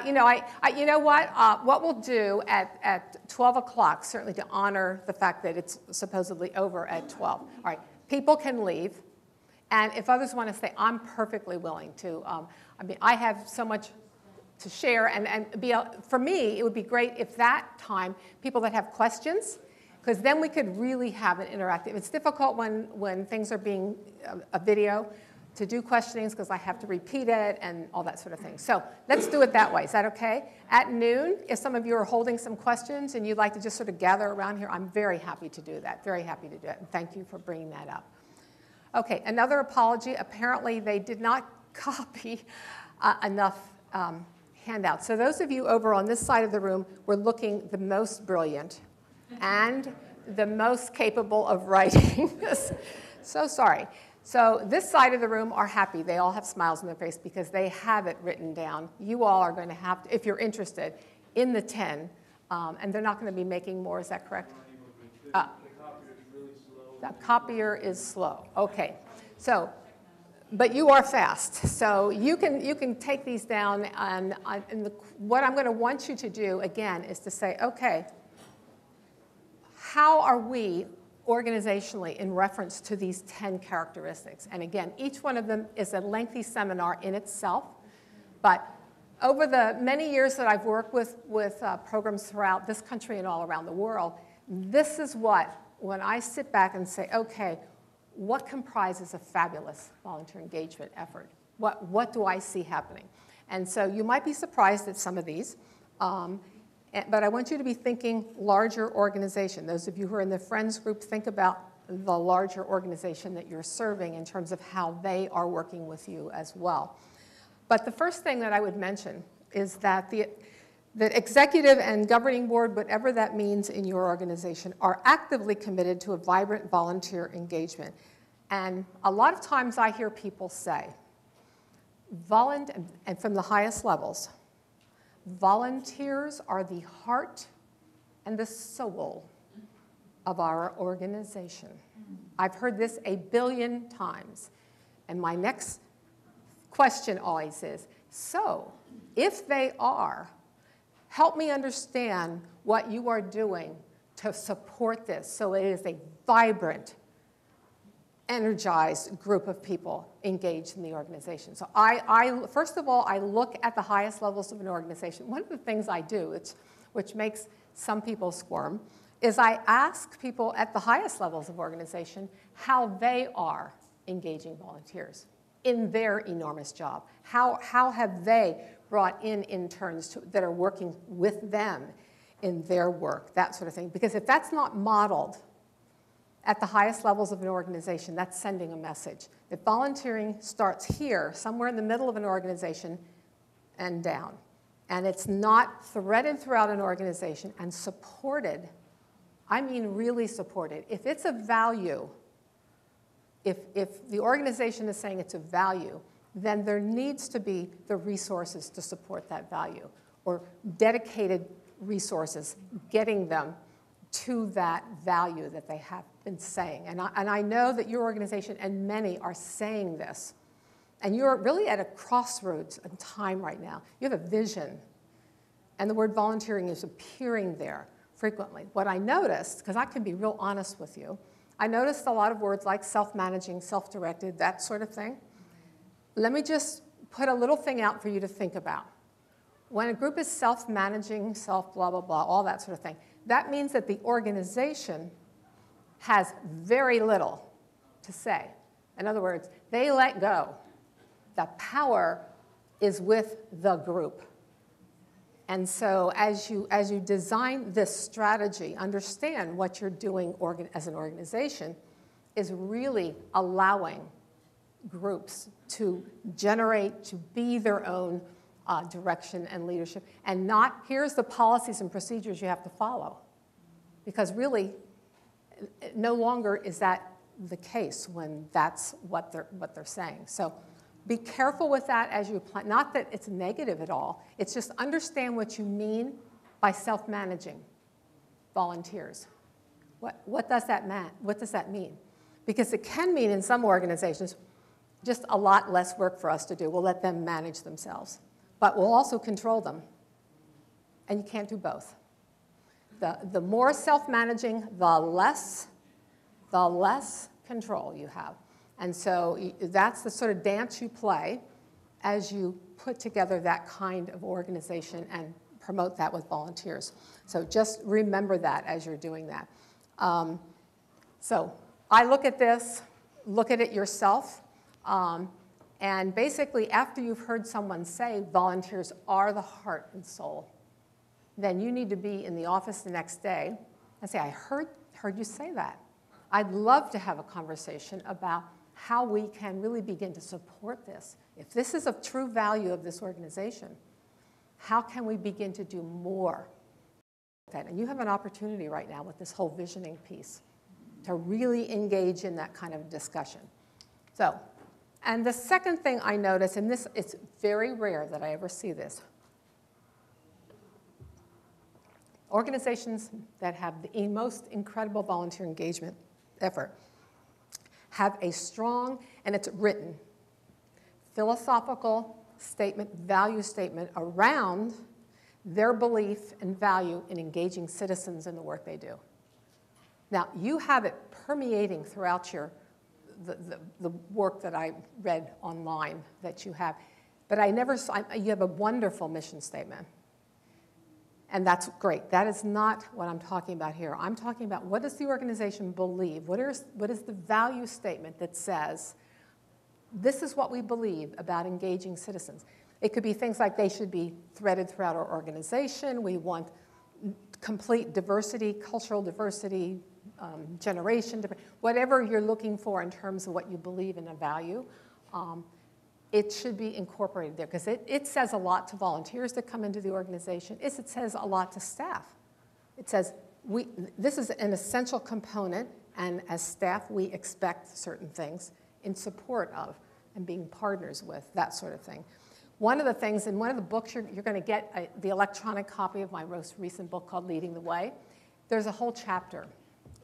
you know what? What we'll do at 12 o'clock, certainly to honor the fact that it's supposedly over at 12. All right, people can leave, and if others want to stay, I'm perfectly willing to. I mean, I have so much to share, and for me, it would be great if that time, people that have questions, because then we could really have an interactive. It's difficult when things are being a video to do questionings because I have to repeat it and all that sort of thing. So let's do it that way. Is that okay? At noon, if some of you are holding some questions and you'd like to just sort of gather around here, I'm very happy to do that. Very happy to do it. And thank you for bringing that up. Okay, another apology. Apparently, they did not copy enough handouts. So those of you over on this side of the room were looking the most brilliant and the most capable of writing. So sorry. So this side of the room are happy. They all have smiles on their face because they have it written down. You all are going to have to, if you're interested, in the 10. And they're not going to be making more. Is that correct? The copier is slow. Okay. So, but you are fast. So you can take these down. And what I'm going to want you to do, again, is to say, okay, how are we organizationally in reference to these 10 characteristics? And again, each one of them is a lengthy seminar in itself, but over the many years that I've worked with programs throughout this country and all around the world, this is what, when I sit back and say, okay, what comprises a fabulous volunteer engagement effort? What do I see happening? And so you might be surprised at some of these, but I want you to be thinking larger organization. Those of you who are in the Friends group, think about the larger organization that you're serving in terms of how they are working with you as well. But the first thing that I would mention is that the executive and governing board, whatever that means in your organization, are actively committed to a vibrant volunteer engagement. And a lot of times I hear people say, and from the highest levels, volunteers are the heart and the soul of our organization. I've heard this a billion times. And my next question always is, so if they are, help me understand what you are doing to support this so it is a vibrant, energized group of people engaged in the organization. So first of all, I look at the highest levels of an organization. One of the things I do, which makes some people squirm, is I ask people at the highest levels of organization how they are engaging volunteers in their enormous job. How have they brought in interns that are working with them in their work, that sort of thing. Because if that's not modeled at the highest levels of an organization, that's sending a message that volunteering starts here, somewhere in the middle of an organization and down. And it's not threaded throughout an organization and supported. I mean really supported. If it's a value, if the organization is saying it's a value, then there needs to be the resources to support that value, or dedicated resources getting them to that value that they have been saying. And I know that your organization and many are saying this. And you're really at a crossroads in time right now. You have a vision. And the word volunteering is appearing there frequently. What I noticed, because I can be real honest with you, I noticed a lot of words like self-managing, self-directed, that sort of thing. Let me just put a little thing out for you to think about. When a group is self-managing, self-blah, blah, blah, all that sort of thing, that means that the organization has very little to say. In other words, they let go. The power is with the group. And so as you design this strategy, understand what you're doing as an organization is really allowing groups to generate, to be their own direction and leadership, and not, here's the policies and procedures you have to follow. Because really, no longer is that the case when that's what they're saying. So be careful with that as you apply. Not that it's negative at all. It's just understand what you mean by self-managing volunteers. What does that mean? What does that mean? Because it can mean in some organizations, Just a lot less work for us to do. We'll let them manage themselves. But we'll also control them. And you can't do both. The more self-managing, the less control you have. And so that's the sort of dance you play as you put together that kind of organization and promote that with volunteers. So just remember that as you're doing that. So I look at this, look at it yourself, and basically after you've heard someone say volunteers are the heart and soul, then you need to be in the office the next day and say, I heard you say that. I'd love to have a conversation about how we can really begin to support this. If this is a true value of this organization, how can we begin to do more? And you have an opportunity right now with this whole visioning piece to really engage in that kind of discussion. So, and the second thing I notice, and this, it's very rare that I ever see this, organizations that have the most incredible volunteer engagement effort have a strong, and it's written, philosophical statement, value statement around their belief and value in engaging citizens in the work they do. Now, you have it permeating throughout the work that I read online that you have, but I never saw, you have a wonderful mission statement. And that's great. That is not what I'm talking about here. I'm talking about what does the organization believe? What is the value statement that says, this is what we believe about engaging citizens? It could be things like they should be threaded throughout our organization. We want complete diversity, cultural diversity, generation, whatever you're looking for in terms of what you believe in a value. It should be incorporated there because it says a lot to volunteers that come into the organization. It says a lot to staff. It says this is an essential component, and as staff, we expect certain things in support of and being partners with, that sort of thing. One of the things, in one of the books, you're going to get the electronic copy of my most recent book called Leading the Way. There's a whole chapter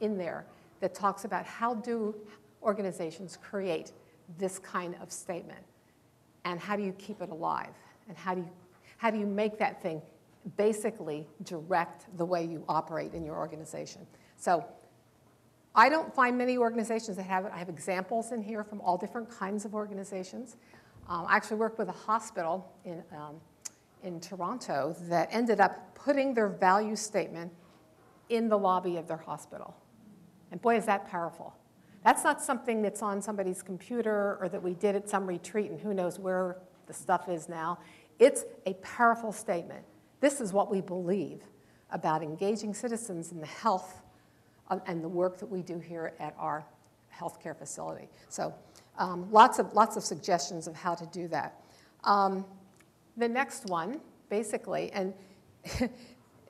in there that talks about how do organizations create this kind of statement. And how do you keep it alive? And how do you make that thing basically direct the way you operate in your organization? So I don't find many organizations that have it. I have examples in here from all different kinds of organizations. I actually worked with a hospital in Toronto that ended up putting their value statement in the lobby of their hospital. And boy, is that powerful. That's not something that's on somebody's computer or that we did at some retreat and who knows where the stuff is now. It's a powerful statement. This is what we believe about engaging citizens in the health and the work that we do here at our healthcare facility. So lots of suggestions of how to do that. The next one, basically, and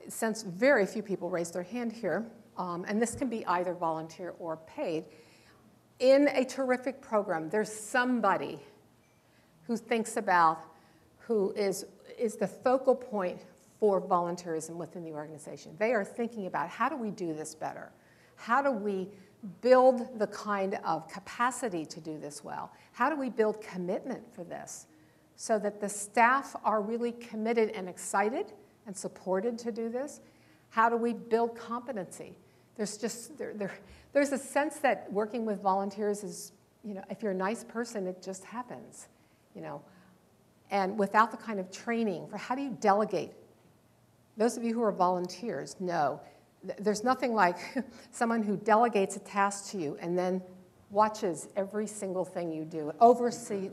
since very few people raised their hand here, and this can be either volunteer or paid, in a terrific program, there's somebody who thinks about, who is the focal point for volunteerism within the organization. They are thinking about how do we do this better? How do we build the kind of capacity to do this well? How do we build commitment for this so that the staff are really committed and excited and supported to do this? How do we build competency? There's just, there's a sense that working with volunteers is, if you're a nice person, it just happens, And without the kind of training for how do you delegate? Those of you who are volunteers know there's nothing like someone who delegates a task to you and then watches every single thing you do, oversee,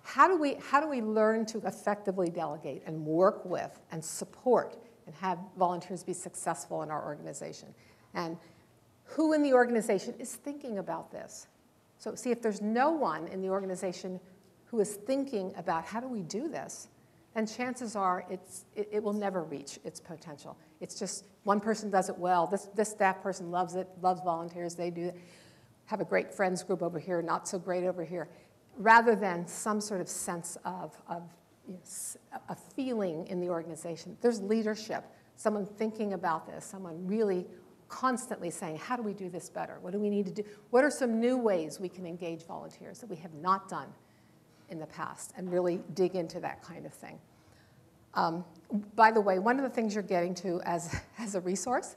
How do we learn to effectively delegate and work with and support and have volunteers be successful in our organization? And who in the organization is thinking about this? So see, if there's no one in the organization who is thinking about how do we do this, then chances are it will never reach its potential. It's just one person does it well. This staff person loves it, loves volunteers. They do have a great friends group over here, not so great over here, rather than some sort of sense of a feeling in the organization. There's leadership, someone thinking about this, someone really constantly saying, how do we do this better? What do we need to do? What are some new ways we can engage volunteers that we have not done in the past, and really dig into that kind of thing. By the way, one of the things you're getting to as a resource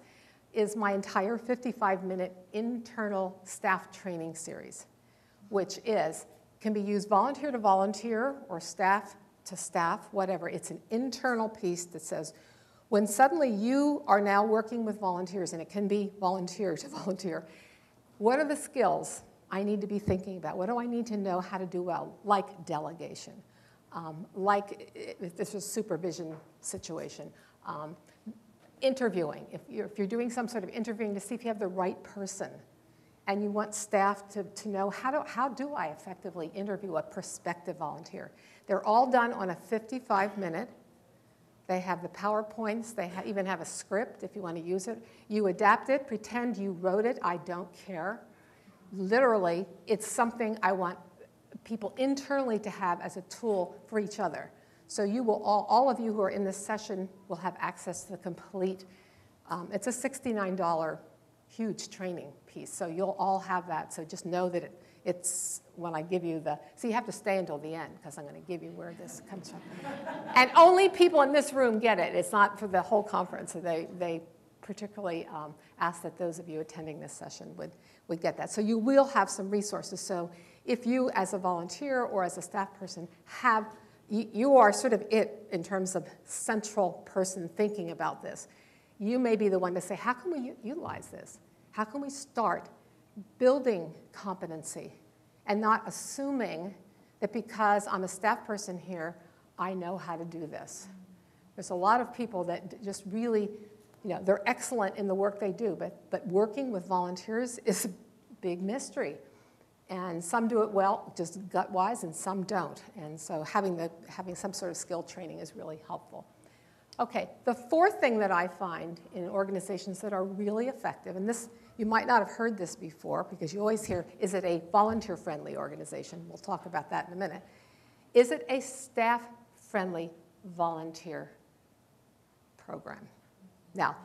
is my entire 55-minute internal staff training series, which can be used volunteer to volunteer or staff to staff, whatever. It's an internal piece that says, when suddenly you are now working with volunteers, and it can be volunteer to volunteer, what are the skills I need to be thinking about? What do I need to know how to do well? Like delegation, like if this was a supervision situation, interviewing. If you're doing some sort of interviewing to see if you have the right person, and you want staff to know how do I effectively interview a prospective volunteer. They're all done on a 55-minute. They have the PowerPoints. They even have a script if you want to use it. You adapt it, pretend you wrote it. I don't care. Literally, it's something I want people internally to have as a tool for each other. So you will all of you who are in this session will have access to the complete, it's a $69 huge training piece. So you'll all have that. So just know that it's when I give you so you have to stay until the end because I'm going to give you where this comes from. And only people in this room get it. It's not for the whole conference. So they particularly ask that those of you attending this session would get that. So you will have some resources. So if you as a volunteer or as a staff person you are sort of it in terms of central person thinking about this. You may be the one to say, how can we utilize this? How can we start building competency and not assuming that because I'm a staff person here, I know how to do this? There's a lot of people that just really, they're excellent in the work they do, but working with volunteers is a big mystery. And some do it well, just gut-wise, and some don't. And so having some sort of skill training is really helpful. Okay, the fourth thing that I find in organizations that are really effective, and this, you might not have heard this before because you always hear, is it a volunteer-friendly organization? We'll talk about that in a minute. Is it a staff-friendly volunteer program? Now,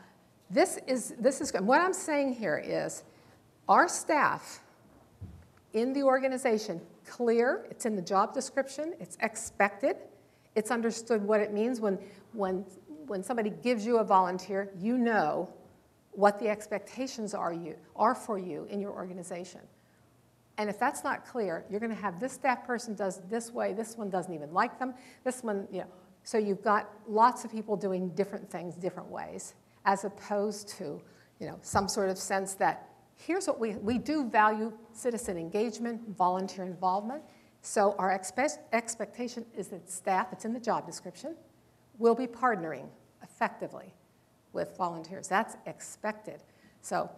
this is good. What I'm saying here is our staff in the organization, clear, it's in the job description, it's expected, it's understood what it means when somebody gives you a volunteer, you know what the expectations are for you in your organization. And if that's not clear, you're going to have this staff person does this way, this one doesn't even like them, this one, So you've got lots of people doing different things different ways, as opposed to, some sort of sense that here's what we do value citizen engagement, volunteer involvement. So our expectation is that staff, it's in the job description, will be partnering effectively with volunteers. That's expected. So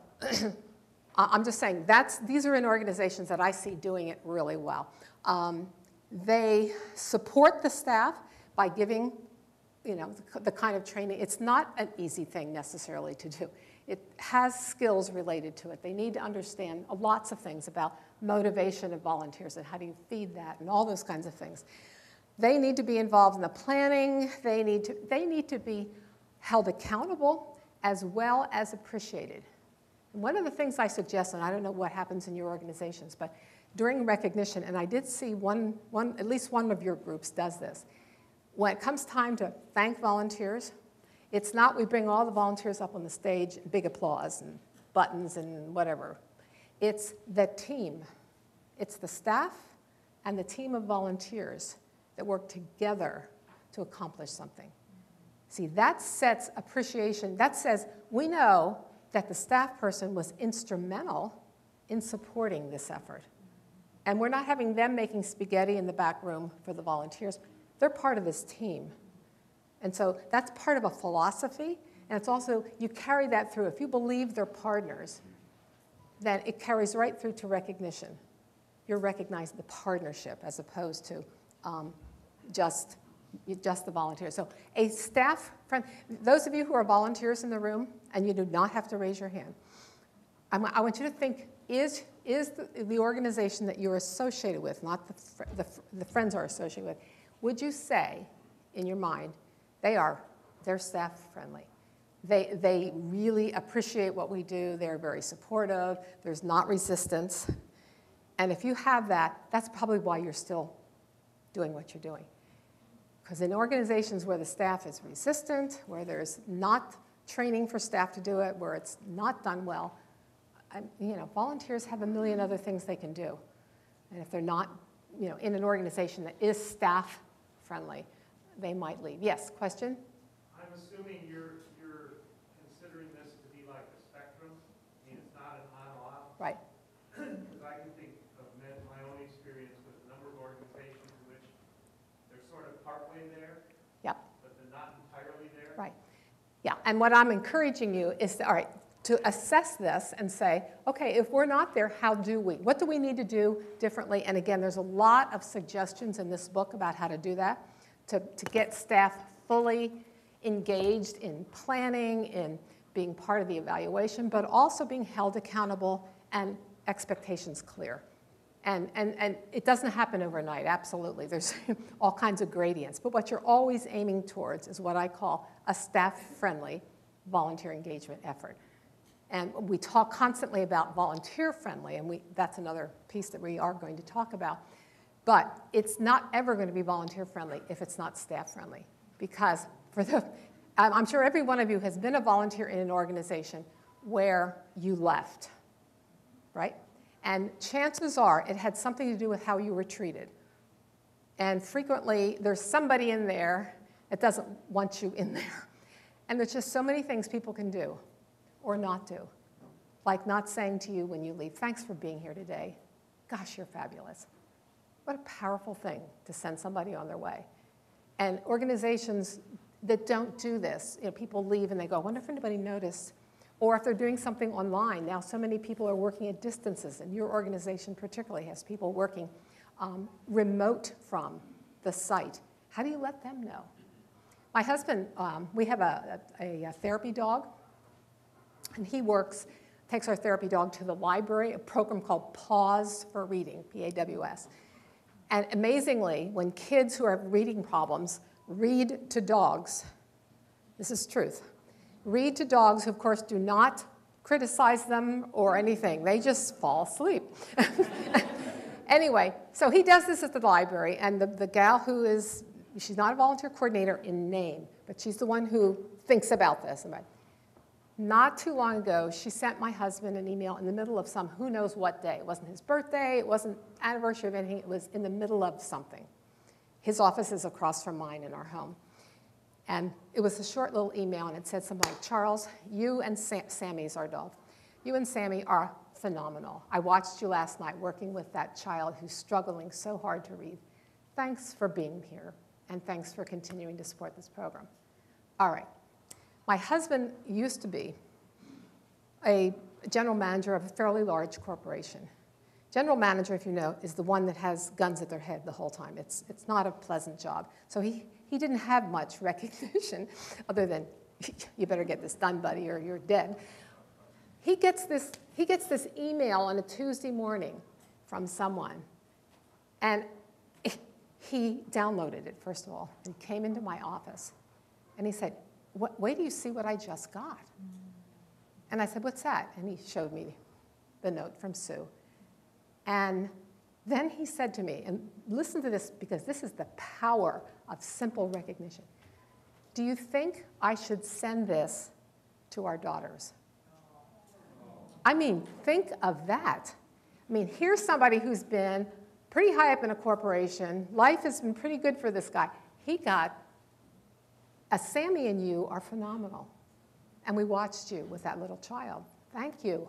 I'm just saying these are in organizations that I see doing it really well. They support the staff by giving the kind of training. It's not an easy thing necessarily to do. It has skills related to it. They need to understand lots of things about motivation of volunteers and how do you feed that and all those kinds of things. They need to be involved in the planning. They need to be held accountable as well as appreciated. And one of the things I suggest, and I don't know what happens in your organizations, but during recognition, and I did see at least one of your groups does this. When it comes time to thank volunteers, it's not we bring all the volunteers up on the stage, big applause and buttons and whatever. It's the team. It's the staff and the team of volunteers that work together to accomplish something. See, that sets appreciation. That says we know that the staff person was instrumental in supporting this effort. And we're not having them making spaghetti in the back room for the volunteers. They're part of this team. And so that's part of a philosophy, and it's also, you carry that through. If you believe they're partners, then it carries right through to recognition. You're recognizing the partnership as opposed to just the volunteers. So a staff friend, those of you who are volunteers in the room, and you do not have to raise your hand, I want you to think, is the organization that you're associated with, not the friends are associated with, would you say in your mind, they're staff friendly? They really appreciate what we do. They're very supportive. There's not resistance. And if you have that, that's probably why you're still doing what you're doing. Because in organizations where the staff is resistant, where there's not training for staff to do it, where it's not done well, volunteers have a million other things they can do. And if they're not, in an organization that is staff friendly, they might leave. Yes, question? I'm assuming you're considering this to be like a spectrum. I mean, it's not an on-off. Right. Because I can think of my own experience with a number of organizations in which they're sort of partway there, Yep. but they're not entirely there. Right. Yeah, and what I'm encouraging you is, to assess this and say, okay, if we're not there, how do we? What do we need to do differently? And again, there's a lot of suggestions in this book about how to do that, to get staff fully engaged in planning, in being part of the evaluation, but also being held accountable and expectations clear. And it doesn't happen overnight, absolutely. There's all kinds of gradients. But what you're always aiming towards is what I call a staff-friendly volunteer engagement effort. And we talk constantly about volunteer-friendly, and that's another piece that we are going to talk about. But it's not ever going to be volunteer-friendly if it's not staff-friendly. Because I'm sure every one of you has been a volunteer in an organization where you left, right? And chances are it had something to do with how you were treated. And frequently, there's somebody in there that doesn't want you in there. And there's just so many things people can do or not do. Like not saying to you when you leave, thanks for being here today. Gosh, you're fabulous. What a powerful thing to send somebody on their way. And organizations that don't do this, people leave and they go, I wonder if anybody noticed. Or if they're doing something online. Now so many people are working at distances, and your organization particularly has people working remote from the site. How do you let them know? My husband, we have a therapy dog, and he takes our therapy dog to the library, a program called Pause for Reading, P-A-W-S. And amazingly, when kids who have reading problems read to dogs, this is truth, read to dogs who, of course, do not criticize them or anything. They just fall asleep. Anyway, so he does this at the library, and the gal she's not a volunteer coordinator in name, but she's the one who thinks about this. Not too long ago, she sent my husband an email in the middle of some who knows what day. It wasn't his birthday, it wasn't anniversary of anything, it was in the middle of something. His office is across from mine in our home. And it was a short little email, and it said something like, Charles, you and Sammy's our dog. You and Sammy are phenomenal. I watched you last night working with that child who's struggling so hard to read. Thanks for being here, and thanks for continuing to support this program. All right. My husband used to be a general manager of a fairly large corporation. General manager, if you know, is the one that has guns at their head the whole time. It's not a pleasant job. So he didn't have much recognition other than, you better get this done, buddy, or you're dead. He gets this email on a Tuesday morning from someone, and he downloaded it, first of all, and came into my office, and he said, wait till you see what I just got. And I said, what's that? And he showed me the note from Sue. And then he said to me, and listen to this because this is the power of simple recognition. Do you think I should send this to our daughters? I mean, think of that. I mean, here's somebody who's been pretty high up in a corporation. Life has been pretty good for this guy. He got Sammy and you are phenomenal. And we watched you with that little child. Thank you.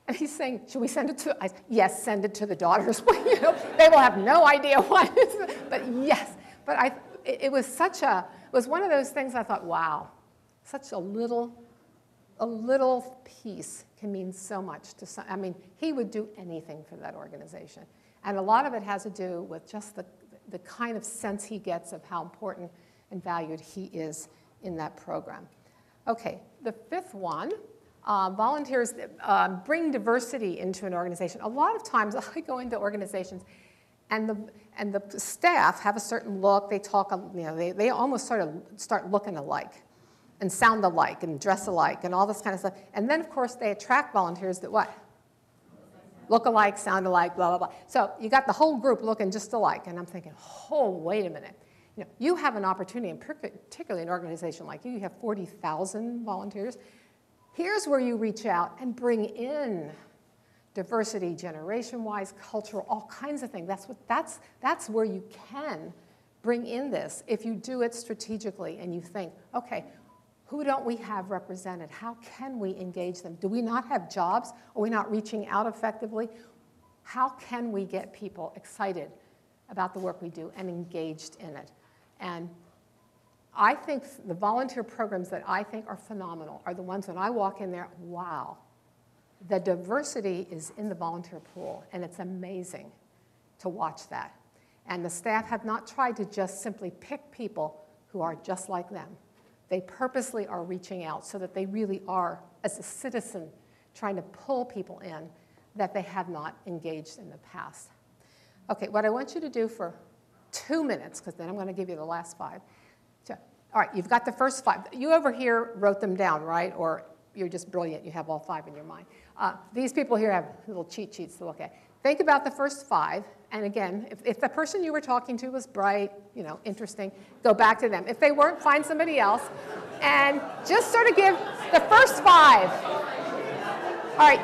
And he's saying, should we send it to, yes, send it to the daughters. They will have no idea what it is. But yes, but it was one of those things I thought, wow, such a little piece can mean so much to some. I mean, he would do anything for that organization. And a lot of it has to do with just the kind of sense he gets of how important and valued he is in that program. Okay, the fifth one, volunteers bring diversity into an organization. A lot of times I go into organizations and the staff have a certain look, they talk, they almost sort of start looking alike. and sound alike and dress alike and all this kind of stuff. And then, of course, they attract volunteers that what? Look alike, sound alike, blah, blah, blah. So you got the whole group looking just alike. And I'm thinking, oh, wait a minute. You have an opportunity, and particularly an organization like you have 40,000 volunteers. Here's where you reach out and bring in diversity, generation-wise, cultural, all kinds of things. That's where you can bring in this if you do it strategically and you think, okay, who don't we have represented? How can we engage them? Do we not have jobs? Are we not reaching out effectively? How can we get people excited about the work we do and engaged in it? And I think the volunteer programs that I think are phenomenal are the ones when I walk in there, wow, the diversity is in the volunteer pool, and it's amazing to watch that. And the staff have not tried to just simply pick people who are just like them. They purposely are reaching out so that they really are, as a citizen, trying to pull people in that they have not engaged in the past. Okay, what I want you to do for 2 minutes, because then I'm going to give you the last 5. So, all right, you've got the first 5. You over here wrote them down, right? Or you're just brilliant. You have all 5 in your mind. These people here have little cheat sheets to look at. Think about the first 5. And again, if the person you were talking to was bright, interesting, go back to them. If they weren't, find somebody else. And just sort of give the first 5. All right,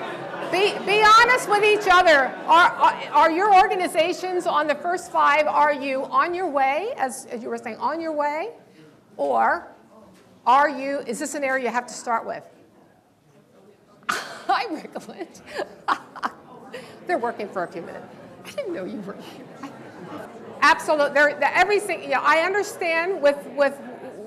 be honest with each other. Are your organizations on the first 5, are you on your way, as you were saying, on your way? Or is this an area you have to start with? Hi, Rickland. They're working for a few minutes. I didn't know you were here. Absolutely. Everything. I understand with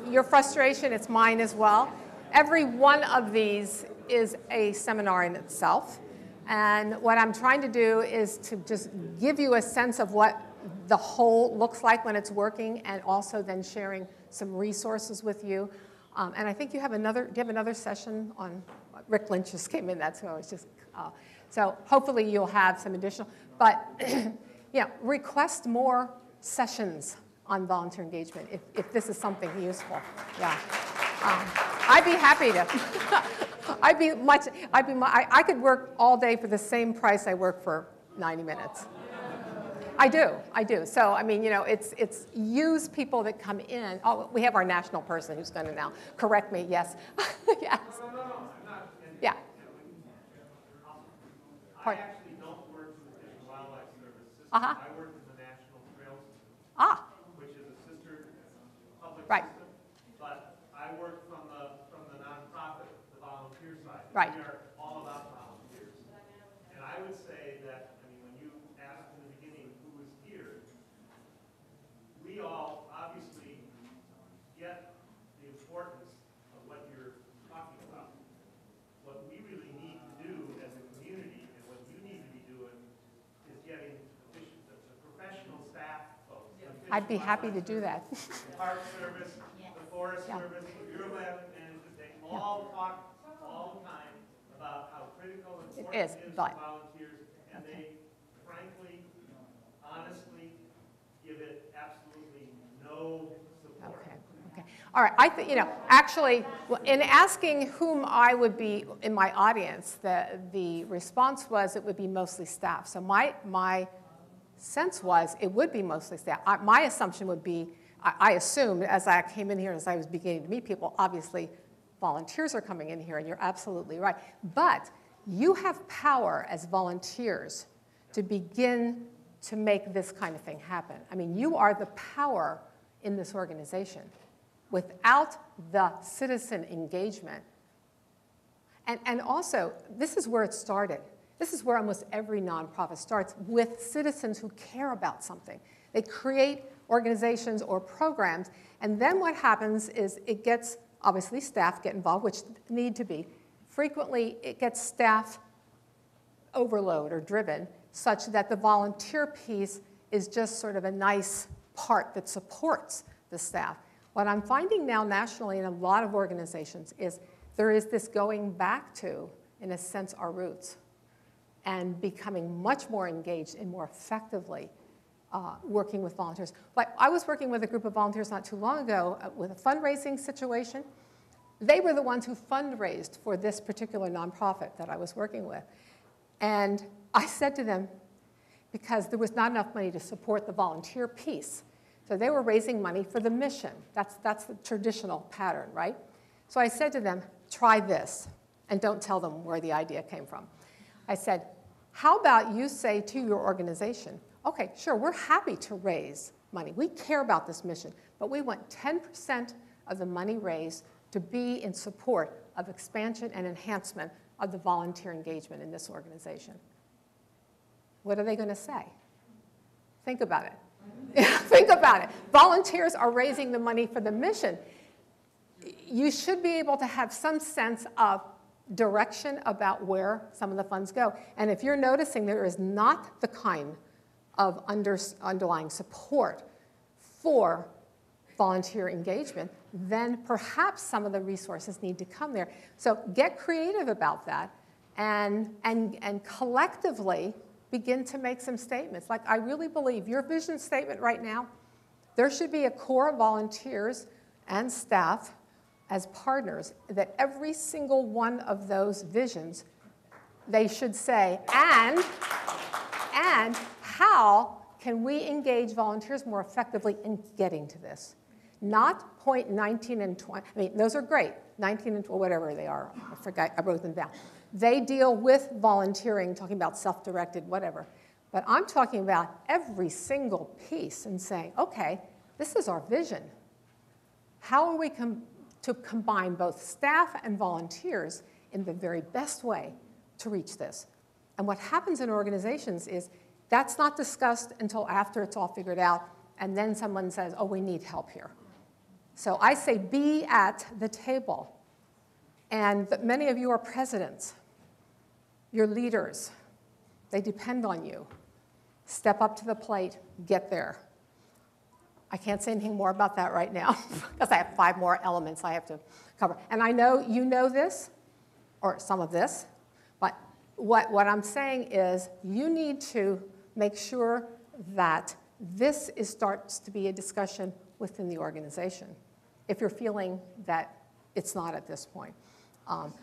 your frustration. It's mine as well. Every one of these is a seminar in itself. And what I'm trying to do is to just give you a sense of what the whole looks like when it's working, and also then sharing some resources with you. And I think you have another session on. Rick Lynch just came in. That's who I was just. So hopefully you'll have some additional. But request more sessions on volunteer engagement if this is something useful. Yeah, I'd be happy to. I could work all day for the same price I work for 90 minutes. I do. So, I mean, it's use people that come in. Oh, we have our national person who's going to now correct me. Yes. Yes. No, I'm not. Yeah. I actually don't work for the Fish and Wildlife Service system. Uh-huh. I work in the National Trail System, which is a sister public system. But I work from the nonprofit, the volunteer side. Right. We are all about volunteers. And I would say that, when you asked in the beginning who was here, we all obviously get the importance of what you're talking about. What we really need to do as a community, and what you need to be doing, is getting the professional staff folks. I'd be happy to do that. The Park Service, the Forest Service, the Bureau of Land Management, they all talk all the time about how critical and important it is to volunteers, and they frankly, honestly, give it absolutely no support. Okay. All right. Actually, in asking whom I would be in my audience, the response was it would be mostly staff. So my sense was it would be mostly staff. My assumption would be, I assumed as I came in here, as I was beginning to meet people, obviously volunteers are coming in here, and you're absolutely right. But you have power as volunteers to begin to make this kind of thing happen. I mean, you are the power in this organization. Without the citizen engagement, and also, this is where it started. This is where almost every nonprofit starts, with citizens who care about something. They create organizations or programs, and then what happens is it gets, obviously staff get involved, which need to be. Frequently, it gets staff overload or driven, such that the volunteer piece is just sort of a nice part that supports the staff. What I'm finding now nationally in a lot of organizations is there is this going back to, in a sense, our roots, and becoming much more engaged and more effectively working with volunteers. Like I was working with a group of volunteers not too long ago with a fundraising situation. they were the ones who fundraised for this particular nonprofit that I was working with. And I said to them, because there was not enough money to support the volunteer piece, so they were raising money for the mission. That's the traditional pattern, right? So I said to them, try this, and don't tell them where the idea came from. I said, how about you say to your organization, okay, sure, we're happy to raise money. We care about this mission, but we want 10% of the money raised to be in support of expansion and enhancement of the volunteer engagement in this organization. What are they going to say? Think about it. Think about it. Volunteers are raising the money for the mission. You should be able to have some sense of direction about where some of the funds go. And if you're noticing there is not the kind of underlying support for volunteer engagement, then perhaps some of the resources need to come there. So get creative about that and collectively begin to make some statements. Like, I really believe your vision statement right now, there should be a core of volunteers and staff as partners that every single one of those visions, they should say, and how can we engage volunteers more effectively in getting to this? Not point 19 and 20. I mean, those are great, 19 and 20, whatever they are. I forgot, I wrote them down. They deal with volunteering, talking about self-directed, whatever. But I'm talking about every single piece and saying, okay, this is our vision. How are we to combine both staff and volunteers in the very best way to reach this? And what happens in organizations is that's not discussed until after it's all figured out, and then someone says, oh, we need help here. So I say be at the table. And many of you are presidents. You're leaders. They depend on you. Step up to the plate, get there. I can't say anything more about that right now because I have 5 more elements I have to cover. And I know you know this, or some of this, but what I'm saying is you need to make sure that this starts to be a discussion within the organization, if you're feeling that it's not at this point. Real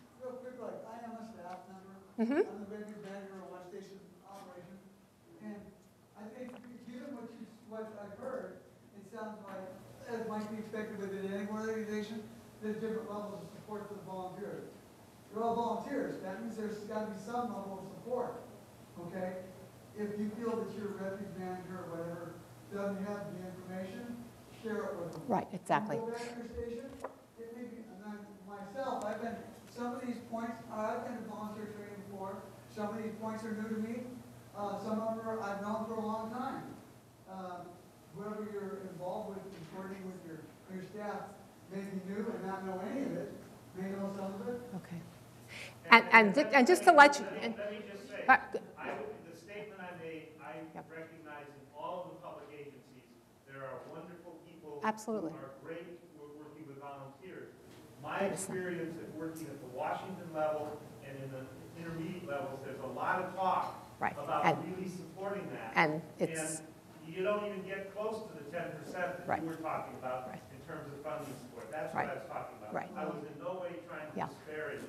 quick, I am a staff member. I'm the revenue manager of One Station operation. And I think, given what I've heard, it sounds like, as might be expected within any organization, there's different levels of support for the volunteers. They're all volunteers. That means there's got to be some level of support. Okay? If you feel that your refuge manager or whatever doesn't have the information, share it with them. Right, exactly. Go back to your station. It may be, and then myself, some of these points I've been in volunteer training for. Some of these points are new to me. Some of them I've known for a long time. Whoever you're involved with and coordinating with your staff may be new and not know any of it, may know some of it. Okay. And just to let you... Let me just say, the statement I made, I recognize in all of the public agencies, there are wonderful people Absolutely. who are great working with volunteers. My experience at working at the Washington level and in the intermediate levels, there's a lot of talk about really supporting that. And you don't even get close to the 10% that you were talking about in terms of funding support. That's what I was talking about. I was in no way trying to disparage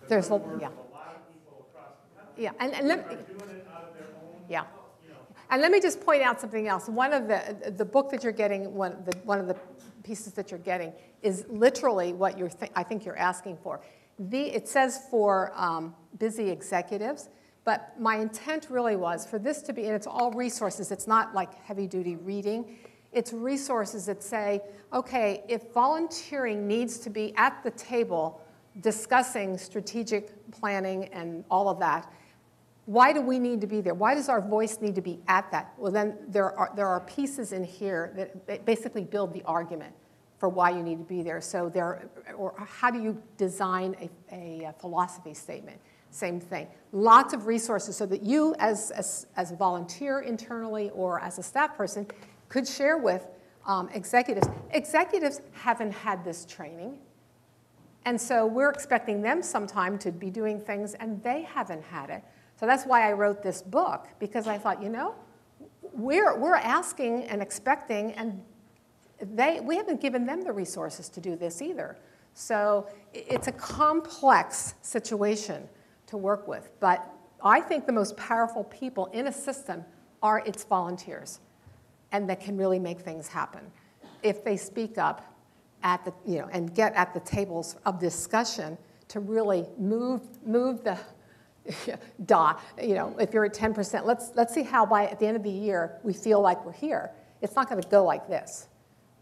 the good work of a lot of people across the country who are doing it out of their own, you know. And let me just point out something else. One of the book that you're getting, one of the pieces that you're getting is literally what I think you're asking for. It says for busy executives, but my intent really was for this to be, and it's all resources, it's not like heavy-duty reading. It's resources that say, okay, if volunteering needs to be at the table discussing strategic planning and all of that, why do we need to be there? Why does our voice need to be at that? Well, then there are pieces in here that basically build the argument for why you need to be there. So or how do you design a philosophy statement? Same thing. Lots of resources so that you as a volunteer internally or as a staff person could share with executives. Executives haven't had this training. And so we're expecting them sometime to be doing things and they haven't had it. So that's why I wrote this book, because I thought, we're asking and expecting, and we haven't given them the resources to do this either. So it's a complex situation to work with, but I think the most powerful people in a system are its volunteers, and that can really make things happen if they speak up at the, and get at the tables of discussion to really move the dot. If you're at 10%, let's see how at the end of the year we feel like we're here. It's not going to go like this.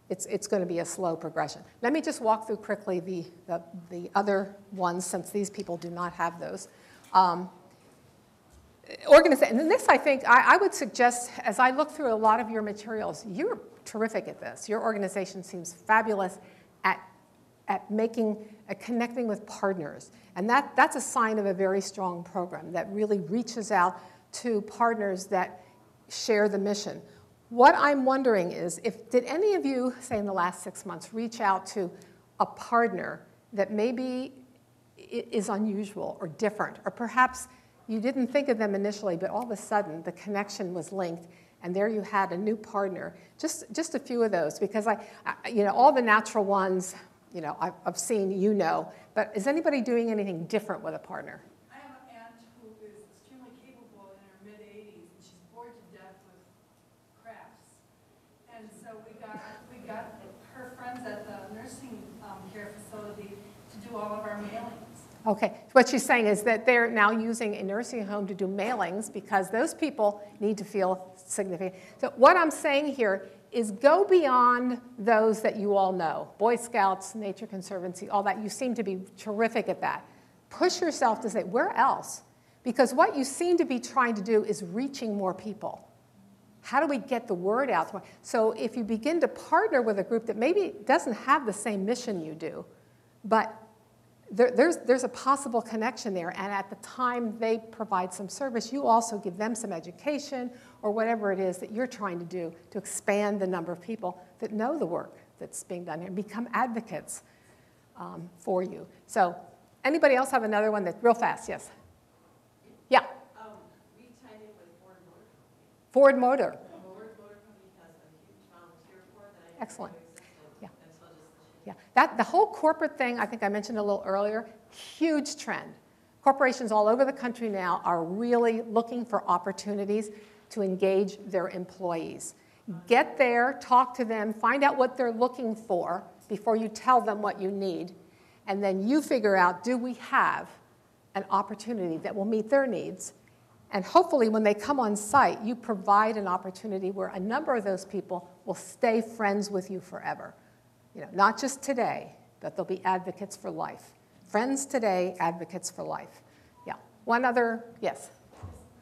It's going to be a slow progression. Let me just walk through quickly the other ones, since these people do not have those. Organization, and this I think, I would suggest, as I look through a lot of your materials, you're terrific at this. Your organization seems fabulous at connecting with partners. And that's a sign of a very strong program that really reaches out to partners that share the mission. What I'm wondering is, did any of you, say in the last 6 months, reach out to a partner that maybe is unusual or different, or perhaps you didn't think of them initially, but all of a sudden the connection was linked, and there you had a new partner? Just a few of those, because all the natural ones, I've seen, but is anybody doing anything different with a partner? I have an aunt who is extremely capable in her mid-80s, and she's bored to death with crafts. And so we got her friends at the nursing care facility to do all of our mailings. Okay, what she's saying is that they're now using a nursing home to do mailings because those people need to feel significant. So what I'm saying here is go beyond those that you all know, Boy Scouts, Nature Conservancy, all that. You seem to be terrific at that. Push yourself to say, where else? Because what you seem to be trying to do is reaching more people. How do we get the word out to more? So if you begin to partner with a group that maybe doesn't have the same mission you do, but there's a possible connection there, and at the time they provide some service, you also give them some education or whatever it is that you're trying to do to expand the number of people that know the work that's being done here and become advocates for you. So anybody else have another one real fast? Yes. Yeah. We tied in with Ford Motor Company. Ford Motor. Ford Motor Company has a huge volunteer force that I Excellent. Yeah. And so just Yeah, the whole corporate thing, I think I mentioned a little earlier, huge trend. Corporations all over the country now are really looking for opportunities to engage their employees. Get there, talk to them, find out what they're looking for before you tell them what you need, and then you figure out, do we have an opportunity that will meet their needs? And hopefully when they come on site, you provide an opportunity where a number of those people will stay friends with you forever. Not just today, but they'll be advocates for life. Friends today, advocates for life. Yeah. One other, yes?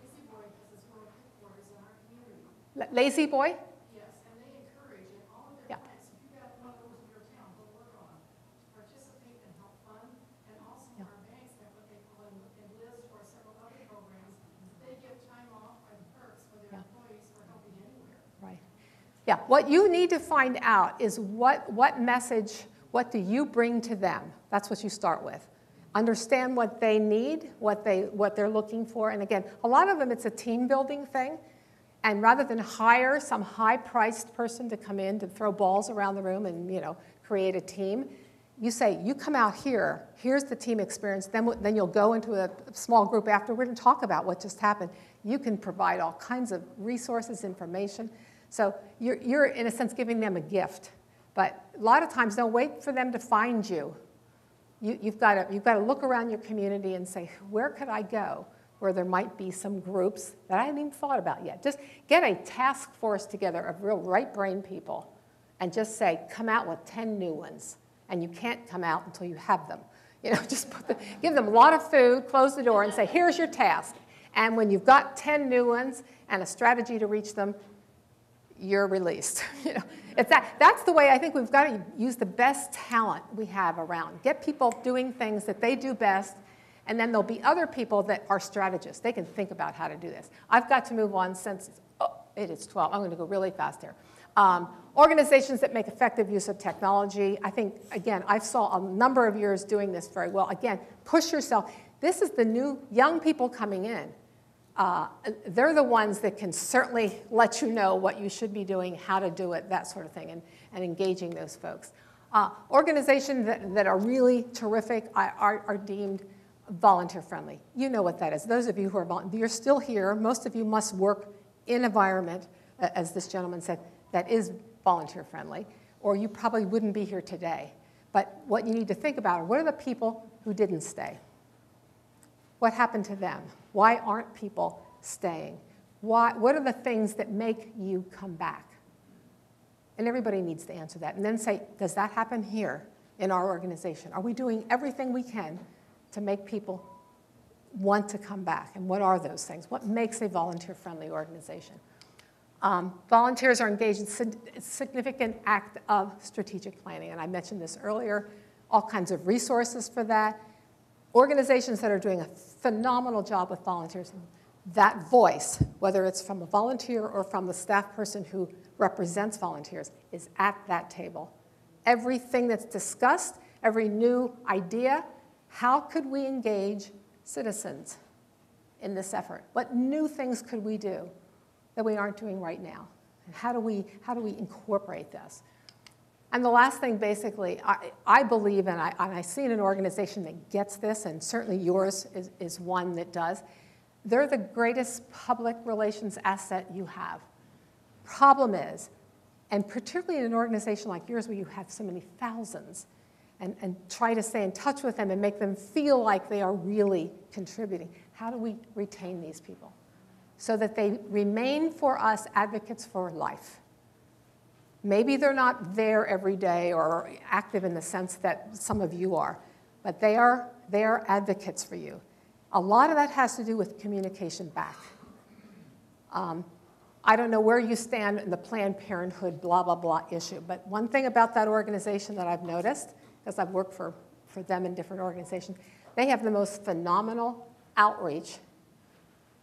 Lazy Boy has its world headquarters in our community. Lazy Boy? Yes, and they encourage in all of their plans. If you got one of those in your town, go work on them. Participate and help fund, and also our banks have what they call enlist or several other programs. They give time off and perks for their employees for helping anywhere. Right. Yeah, what you need to find out is what message, what do you bring to them? That's what you start with. Understand what they need, what they're looking for. And again, a lot of them, it's a team building thing. And rather than hire some high-priced person to come in to throw balls around the room and create a team, you say, you come out here, here's the team experience, then you'll go into a small group afterward and talk about what just happened. You can provide all kinds of resources, information. So you're, in a sense, giving them a gift. But a lot of times, don't wait for them to find you. You've got to look around your community and say, where could I go where there might be some groups that I hadn't even thought about yet? Just get a task force together of real right-brain people and just say, come out with 10 new ones. And you can't come out until you have them. Just give them a lot of food, close the door, and say, here's your task. And when you've got 10 new ones and a strategy to reach them, you're released. That's the way I think we've got to use the best talent we have around. Get people doing things that they do best, and then there'll be other people that are strategists. They can think about how to do this. I've got to move on since it is 12. I'm going to go really fast here. Organizations that make effective use of technology. I think, again, I saw a number of years doing this very well. Again, push yourself. This is the new young people coming in. They're the ones that can certainly let you know what you should be doing, how to do it, that sort of thing, and engaging those folks. Organizations that are really terrific are deemed volunteer-friendly. You know what that is. Those of you who are you're still here. Most of you must work in an environment, as this gentleman said, that is volunteer-friendly, or you probably wouldn't be here today. But what you need to think about are, what are the people who didn't stay? What happened to them? Why aren't people staying? What are the things that make you come back? And everybody needs to answer that. And then say, does that happen here in our organization? Are we doing everything we can to make people want to come back? And what are those things? What makes a volunteer-friendly organization? Volunteers are engaged in a significant act of strategic planning. And I mentioned this earlier, all kinds of resources for that. Organizations that are doing a phenomenal job with volunteers, that voice, whether it's from a volunteer or from the staff person who represents volunteers, is at that table. Everything that's discussed, every new idea, how could we engage citizens in this effort? What new things could we do that we aren't doing right now? And how do we incorporate this? And the last thing, basically, I believe, and I see in an organization that gets this, and certainly yours is one that does, they're the greatest public relations asset you have. Problem is, and particularly in an organization like yours where you have so many thousands, and try to stay in touch with them and make them feel like they are really contributing, how do we retain these people so that they remain for us advocates for life? Maybe they're not there every day or active in the sense that some of you are, but they are advocates for you. A lot of that has to do with communication back. I don't know where you stand in the Planned Parenthood blah, blah, blah issue, but one thing about that organization that I've noticed, because I've worked for them in different organizations, they have the most phenomenal outreach,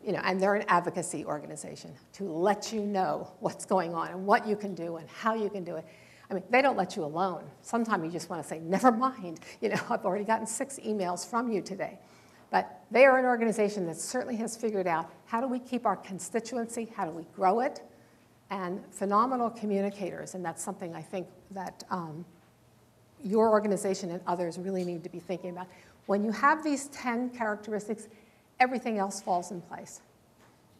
and they're an advocacy organization to let you know what's going on and what you can do and how you can do it. I mean, they don't let you alone. Sometimes you just want to say, never mind. I've already gotten 6 emails from you today. But they are an organization that certainly has figured out how do we keep our constituency, how do we grow it, and phenomenal communicators. And that's something I think that your organization and others really need to be thinking about. When you have these 10 characteristics, everything else falls in place.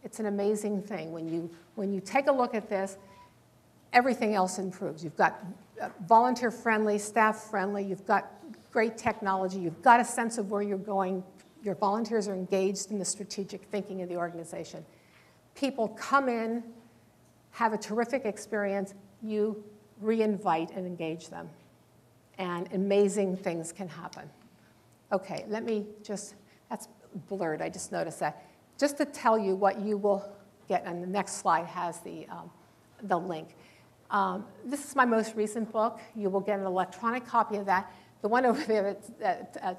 It's an amazing thing. When you take a look at this, everything else improves. You've got volunteer-friendly, staff-friendly, you've got great technology, you've got a sense of where you're going. Your volunteers are engaged in the strategic thinking of the organization. People come in, have a terrific experience, you re-invite and engage them. And amazing things can happen. Okay, let me just, that's blurred, I just noticed that. Just to tell you what you will get, and the next slide has the link. This is my most recent book. You will get an electronic copy of that. The one over there,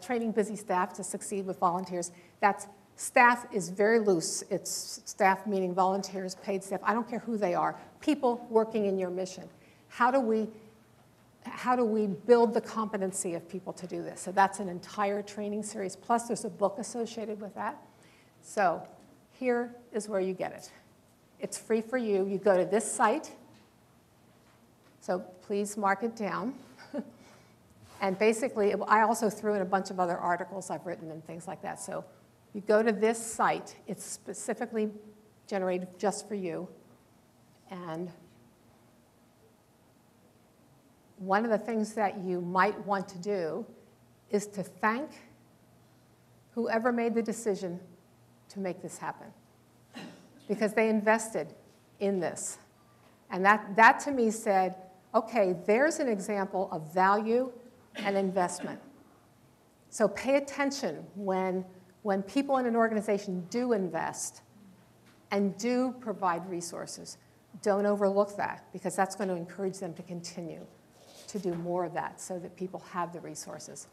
Training Busy Staff to Succeed with Volunteers, that's staff is very loose. It's staff meaning volunteers, paid staff. I don't care who they are. People working in your mission. How do we build the competency of people to do this? So that's an entire training series. Plus, there's a book associated with that. So here is where you get it. It's free for you. You go to this site. So please mark it down. And basically, I also threw in a bunch of other articles I've written and things like that. So you go to this site. It's specifically generated just for you. And one of the things that you might want to do is to thank whoever made the decision to make this happen, because they invested in this. And that to me said, okay, there's an example of value and investment. So pay attention when people in an organization do invest and do provide resources. Don't overlook that, because that's going to encourage them to continue to do more of that so that people have the resources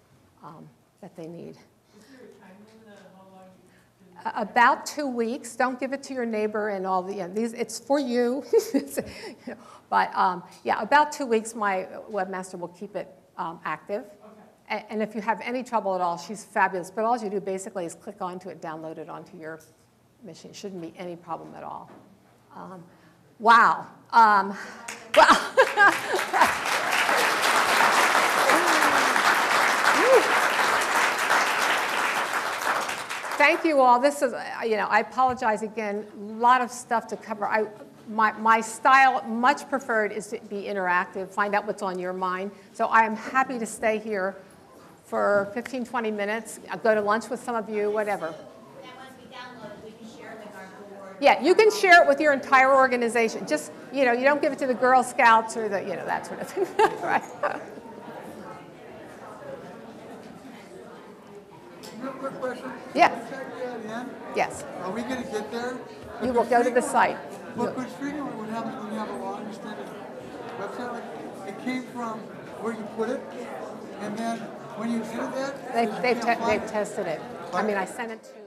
that they need. Is there a time limit on how long you can? About 2 weeks. Don't give it to your neighbor and all the, it's for you. But yeah, about 2 weeks, my webmaster will keep it active. Okay. And if you have any trouble at all, she's fabulous. But all you do basically is click onto it, download it onto your machine. Shouldn't be any problem at all. Wow. Well. Thank you all. This is, I apologize again, a lot of stuff to cover. My style, much preferred, is to be interactive, find out what's on your mind. So I am happy to stay here for 15, 20 minutes, I'll go to lunch with some of you, whatever. That once we download it, we can share it with our board. Yeah, you can share it with your entire organization. Just, you don't give it to the Girl Scouts or the, that sort of thing. Right. Real quick question. Yeah. Check that in. Yes, Are we gonna get there? you will go to the site. But frequently what happens when you have a long extended website, like, it came from where you put it, and then when you did that, They've tested it. I mean, I sent it to